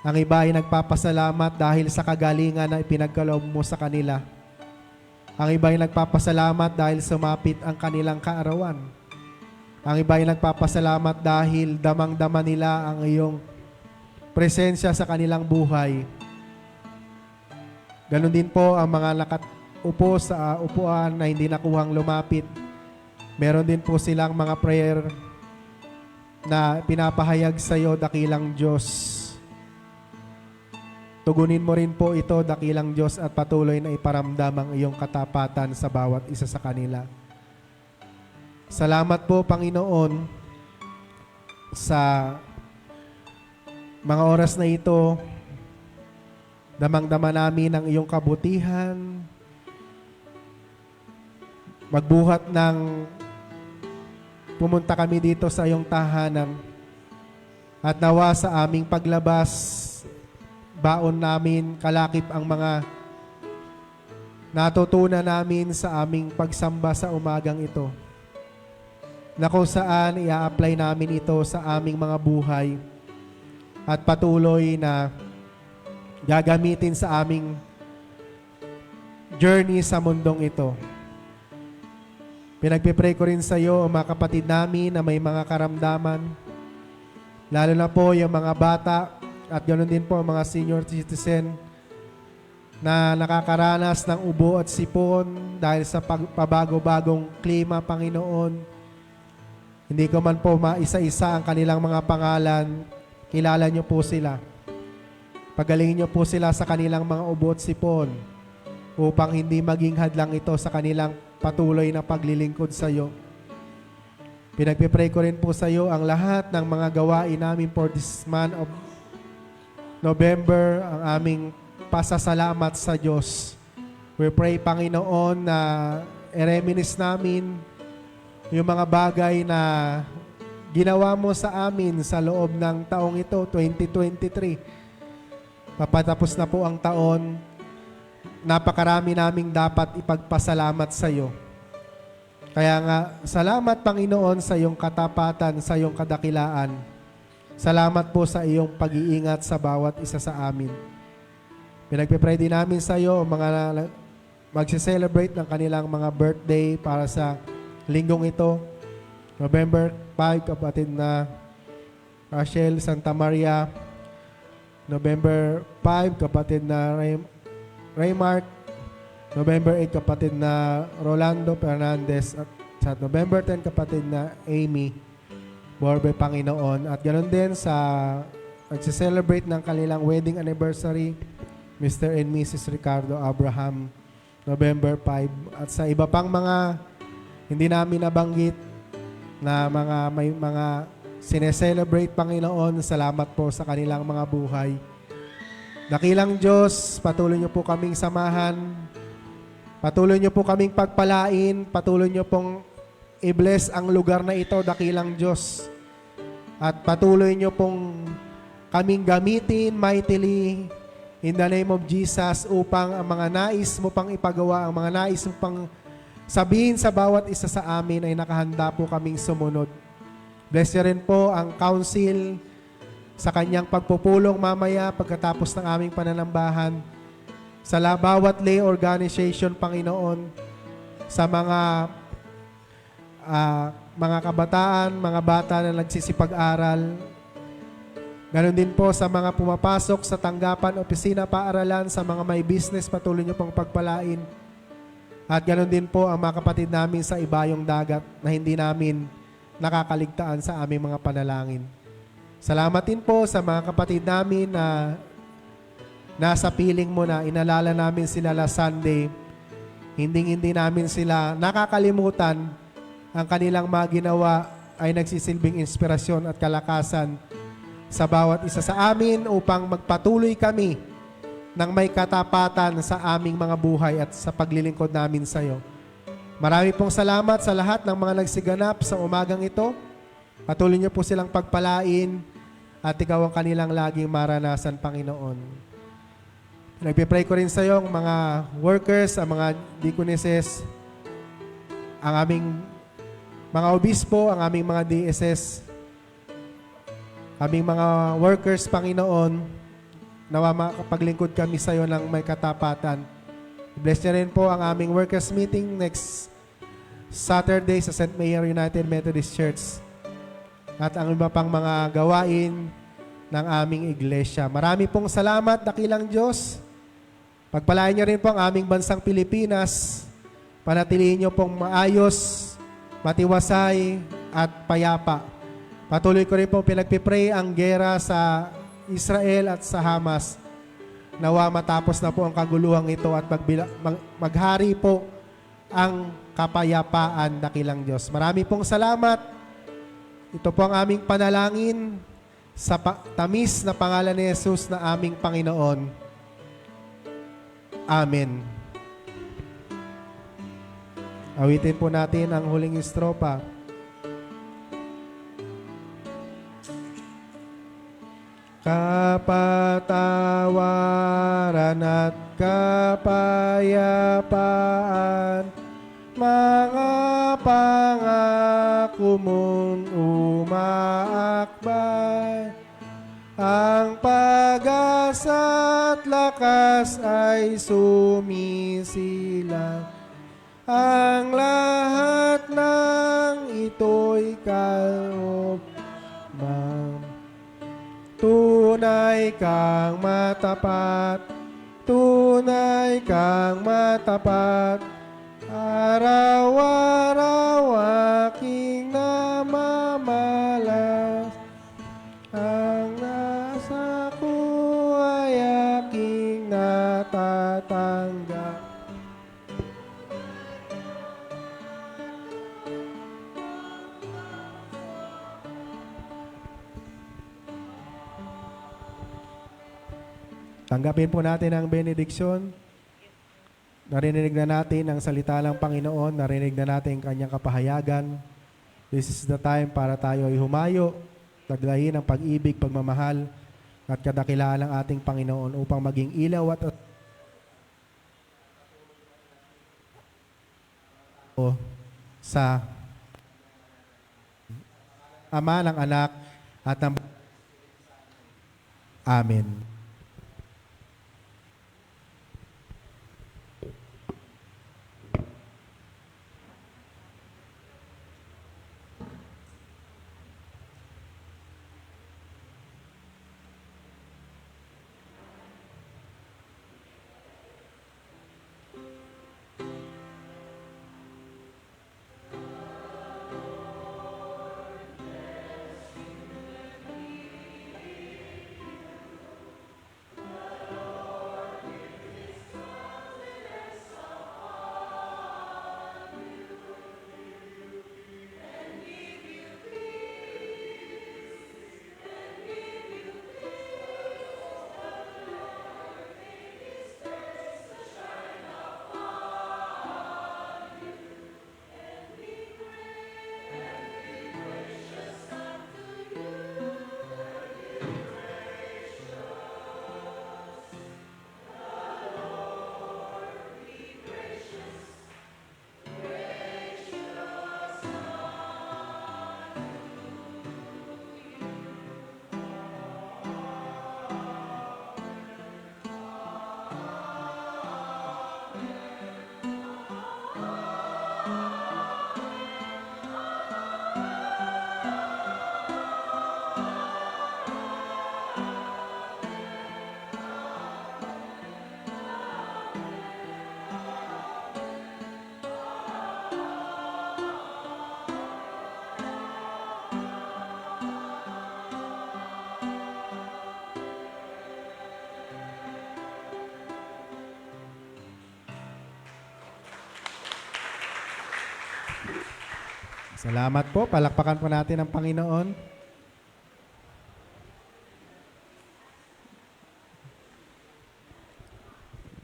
Ang iba ay nagpapasalamat dahil sa kagalingan na ipinagkaloob mo sa kanila. Ang iba ay nagpapasalamat dahil sumapit ang kanilang kaarawan. Ang iba ay nagpapasalamat dahil damang-dama nila ang iyong presensya sa kanilang buhay. Ganon din po ang mga nakaupo sa upuan na hindi nakuhang lumapit. Meron din po silang mga prayer na pinapahayag sa iyo, dakilang Diyos. Tugunin mo rin po ito, dakilang Diyos, at patuloy na iparamdam ang iyong katapatan sa bawat isa sa kanila. Salamat po, Panginoon, sa mga oras na ito. Damang-dama namin ang iyong kabutihan. Magbuhat ng pumunta kami dito sa iyong tahanan. At nawa sa aming paglabas, baon namin kalakip ang mga natutunan namin sa aming pagsamba sa umagang ito, na kung saan i-apply namin ito sa aming mga buhay at patuloy na gagamitin sa aming journey sa mundong ito. Pinagpipray ko rin sa iyo, mga kapatid namin na may mga karamdaman, lalo na po yung mga bata at ganoon din po mga senior citizen na nakakaranas ng ubo at sipon dahil sa pabago-bagong klima, Panginoon. Hindi ko man po maisa-isa ang kanilang mga pangalan. Kilala niyo po sila. Pagalingin niyo po sila sa kanilang mga ubo at sipon upang hindi maging hadlang ito sa kanilang patuloy na paglilingkod sa iyo. Pinagpipray ko rin po sa iyo ang lahat ng mga gawain namin for this month of November, ang aming pasasalamat sa Diyos. We pray, Panginoon, na i-reminisce namin yung mga bagay na ginawa mo sa amin sa loob ng taong ito, 2023. Papatapos na po ang taon. Napakarami naming dapat ipagpasalamat sa iyo. Kaya nga, salamat Panginoon sa iyong katapatan, sa iyong kadakilaan. Salamat po sa iyong pag-iingat sa bawat isa sa amin. Pinagpipray din namin sa iyo mga magse-celebrate ng kanilang mga birthday para sa linggong ito. November 5, kapatid na Rachel Santa Maria. November 5, kapatid na Raymark. November 8, kapatid na Rolando Fernandez. At sa November 10, kapatid na Amy Borbe, Panginoon. At ganoon din sa nagse-celebrate ng kanilang wedding anniversary, Mr. and Mrs. Ricardo Abraham, November 5. At sa iba pang mga hindi namin nabanggit na may mga sineselebrate, Panginoon, salamat po sa kanilang mga buhay. Dakilang Diyos, patuloy niyo po kaming samahan. Patuloy niyo po kaming pagpalain. Patuloy niyo pong i-bless ang lugar na ito, dakilang Diyos. At patuloy niyo pong kaming gamitin mightily in the name of Jesus upang ang mga nais mo pang ipagawa, ang mga nais mo pang sabihin sa bawat isa sa amin ay nakahanda po kaming sumunod. Bless niyo rin po ang council sa kanyang pagpupulong mamaya pagkatapos ng aming pananambahan. Sa bawat lay organization, Panginoon, sa mga kabataan, mga bata na nagsisipag-aral. Ganon din po sa mga pumapasok sa tanggapan, opisina, paaralan, sa mga may business, patuloy niyo pong pagpalain. At ganon din po ang mga kapatid namin sa ibayong dagat na hindi namin nakakaligtaan sa aming mga panalangin. Salamat din po sa mga kapatid namin na nasa piling mo na inalala namin sila last Sunday. Hindi namin sila nakakalimutan. Ang kanilang mga ginawa ay nagsisilbing inspirasyon at kalakasan sa bawat isa sa amin upang magpatuloy kami ng may katapatan sa aming mga buhay at sa paglilingkod namin sa iyo. Marami pong salamat sa lahat ng mga nagsiganap sa umagang ito. Patuloy niyo po silang pagpalain at ikaw ang kanilang laging maranasan, Panginoon. Nagpipray ko rin sa iyo ang mga workers, ang mga deaconesses, ang aming mga obispo, ang aming mga DSS, aming mga workers, Panginoon, nawa makapaglingkod kami sa iyo ng may katapatan. Bless niya rin po ang aming workers meeting next Saturday sa St. Mayor United Methodist Church at ang iba pang mga gawain ng aming iglesia. Marami pong salamat, dakilang Diyos. Pagpalain niyo rin po ang aming bansang Pilipinas. Panatilihin niyo pong maayos, matiwasay, at payapa. Patuloy ko rin po pinagpipray ang gera sa Israel at sa Hamas. Nawa matapos na po ang kaguluhang ito at maghari po ang kapayapaan, dakilang Diyos. Marami pong salamat. Ito po ang aming panalangin sa tamis na pangalan ni Jesus na aming Panginoon. Amen. Awitin po natin ang huling estropa. Kapatawaran at kapayapaan, mga pangako mong umaakbay. Ang pag-asa at lakas ay sumisilang. Ang lahat ng ito'y kaloob. Tunay kang matapat, tunay kang matapat, araw-araw aking namamalas. Ang nasa ko ay aking natatanggap. Tanggapin po natin ang benediksyon. Narinig na natin ang salita ng Panginoon, narinig na natin ang kanyang kapahayagan. This is the time para tayo ay humayo, taglayin ang pag-ibig, pagmamahal, at kadakilaan ng ating Panginoon upang maging ilaw at sa Ama ng Anak at ng Amen. Salamat po. Palakpakan po natin ang Panginoon.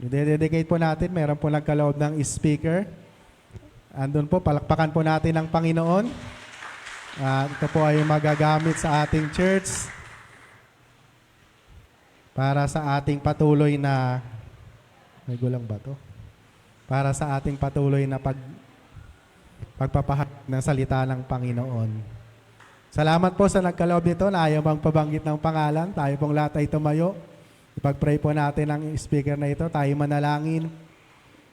I-dedicate po natin. Meron po nagkaloob ng speaker. Andun po, palakpakan po natin ang Panginoon. Ito po ay magagamit sa ating church para sa ating patuloy na may gulang ba to? Para sa ating patuloy na pagpapahayag ng salita ng Panginoon. Salamat po sa nagkaloob nito na ayaw mang pabanggit ng pangalan. Tayo pong lahat ay tumayo. Ipag-pray po natin ang speaker na ito. Tayo manalangin.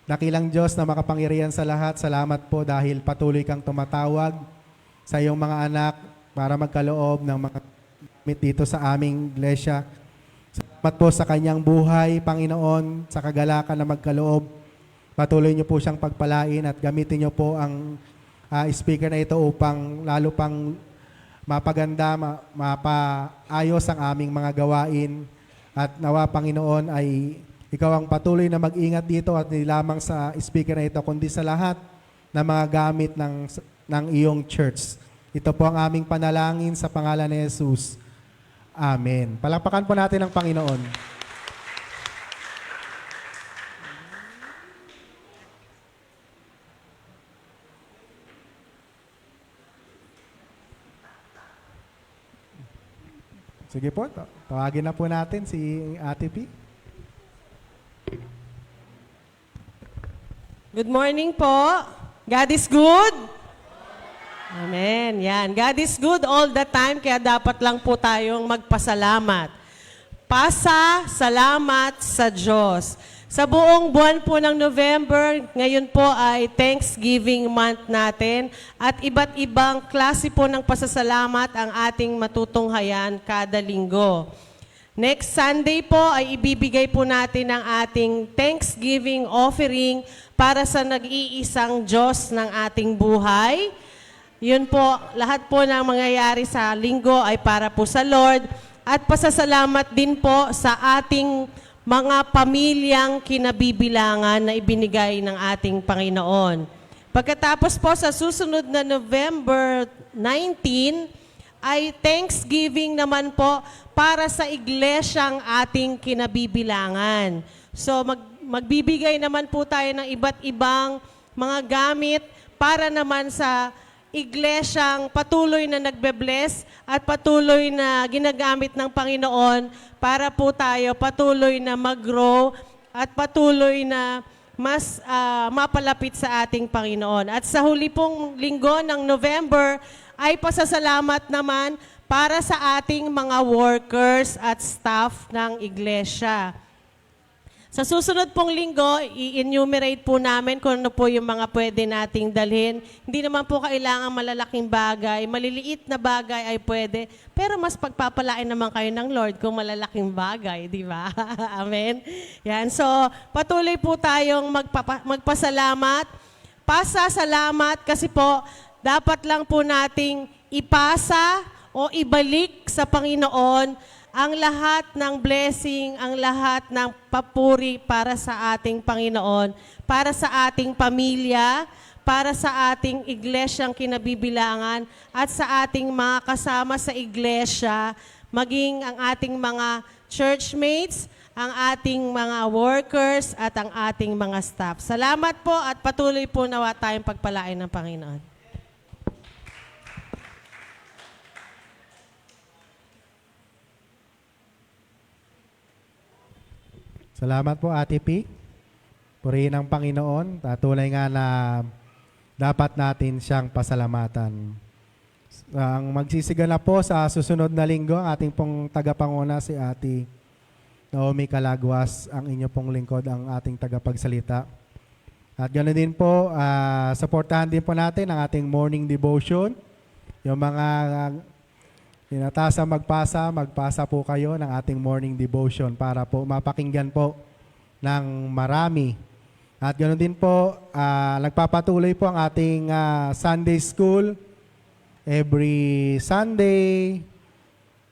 Dakilang Diyos na makapangyarihan sa lahat, salamat po dahil patuloy kang tumatawag sa iyong mga anak para magkaloob ng mga gamit dito sa aming iglesia. Salamat po sa kanyang buhay, Panginoon, sa kagalakan na magkaloob. Patuloy niyo po siyang pagpalain at gamitin niyo po ang speaker na ito upang lalo pang mapaganda, mapaayos ang aming mga gawain. At nawa, Panginoon, ay ikaw ang patuloy na mag-ingat dito at hindi lamang sa speaker na ito, kundi sa lahat ng mga gamit ng iyong church. Ito po ang aming panalangin sa pangalan ni Jesus. Amen. Palakpakan po natin ang Panginoon. Sige po, tawagin na po natin si Ate P. Good morning po. God is good. Amen. Yan. God is good all the time, kaya dapat lang po tayong magpasalamat. Salamat sa Diyos. Sa buong buwan po ng November, ngayon po ay Thanksgiving month natin at iba't ibang klase po ng pasasalamat ang ating matutunghayan kada linggo. Next Sunday po ay ibibigay po natin ang ating Thanksgiving offering para sa nag-iisang Diyos ng ating buhay. Yun po, lahat po ng mangyayari sa linggo ay para po sa Lord at pasasalamat din po sa ating mga pamilyang kinabibilangan na ibinigay ng ating Panginoon. Pagkatapos po sa susunod na November 19, ay thanksgiving naman po para sa iglesyang ating kinabibilangan. So magbibigay naman po tayo ng iba't ibang mga gamit para naman sa iglesyang patuloy na nagbe-bless at patuloy na ginagamit ng Panginoon para po tayo patuloy na mag-grow at patuloy na mas mapalapit sa ating Panginoon. At sa huli pong linggo ng November ay pasasalamat naman para sa ating mga workers at staff ng iglesia. Sa susunod pong linggo, i-enumerate po namin kung ano po yung mga pwede nating dalhin. Hindi naman po kailangan malalaking bagay. Maliliit na bagay ay pwede. Pero mas pagpapalain naman kayo ng Lord kung malalaking bagay, di ba? Amen? Yan. So, patuloy po tayong magpasalamat. Pasasalamat kasi po, dapat lang po nating ipasa o ibalik sa Panginoon ang lahat ng blessing, ang lahat ng papuri para sa ating Panginoon, para sa ating pamilya, para sa ating iglesyang kinabibilangan, at sa ating mga kasama sa iglesia, maging ang ating mga churchmates, ang ating mga workers, at ang ating mga staff. Salamat po at patuloy po nawa tayong pagpalain ng Panginoon. Salamat po, Ate P. Purihin ang Panginoon. Tunay nga na dapat natin siyang pasalamatan. Ang magsisigana po sa susunod na linggo, ang ating pong tagapanguna si Ate Naomi Calagwas, ang inyo pong lingkod, ang ating tagapagsalita. At ganoon din po, supportahan din po natin ang ating morning devotion. Yung mga tinatasa magpasa po kayo ng ating morning devotion para po mapakinggan po ng marami. At ganoon din po, nagpapatuloy po ang ating Sunday School. Every Sunday,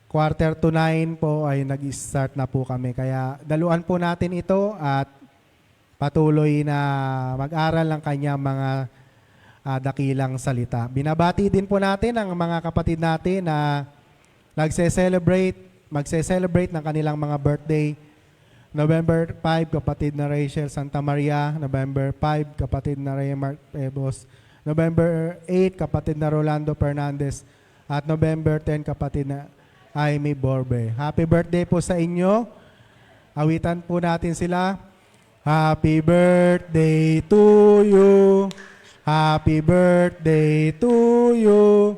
8:45 po ay nag-start na po kami. Kaya daluan po natin ito at patuloy na mag-aral ng kanyang mga dakilang salita. Binabati din po natin ang mga kapatid natin na magse-celebrate ng kanilang mga birthday. November 5, kapatid na Rachel Santa Maria. November 5, kapatid na Rhea Mark Pebos. November 8, kapatid na Rolando Fernandez. At November 10, kapatid na Aimee Borbe. Happy birthday po sa inyo. Awitan po natin sila. Happy birthday to you. Happy birthday to you.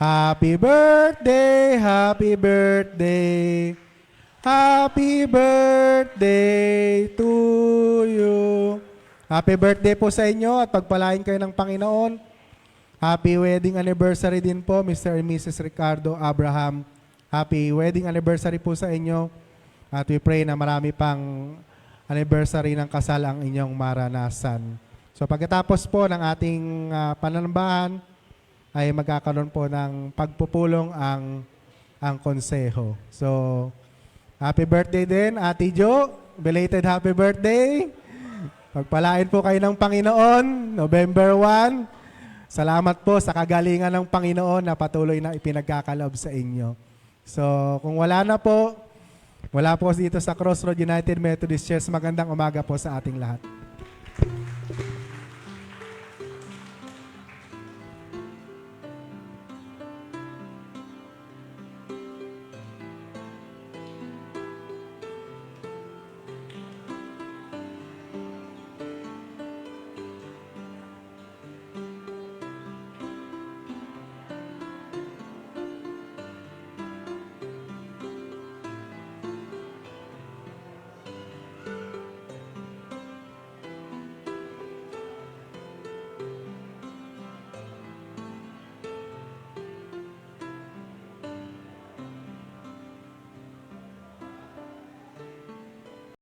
Happy birthday, happy birthday. Happy birthday to you. Happy birthday po sa inyo at pagpalain kayo ng Panginoon. Happy wedding anniversary din po, Mr. and Mrs. Ricardo Abraham. Happy wedding anniversary po sa inyo. At we pray na marami pang anniversary ng kasal ang inyong maranasan. So pagkatapos po ng ating pananambahan, ay magkakaroon po ng pagpupulong ang konseho. So, happy birthday din, Ate Jo. Belated happy birthday. Pagpalain po kayo ng Panginoon, November 1. Salamat po sa kagalingan ng Panginoon na patuloy na ipinagkakalob sa inyo. So, kung wala po dito sa Crossroad United Methodist Church, magandang umaga po sa ating lahat.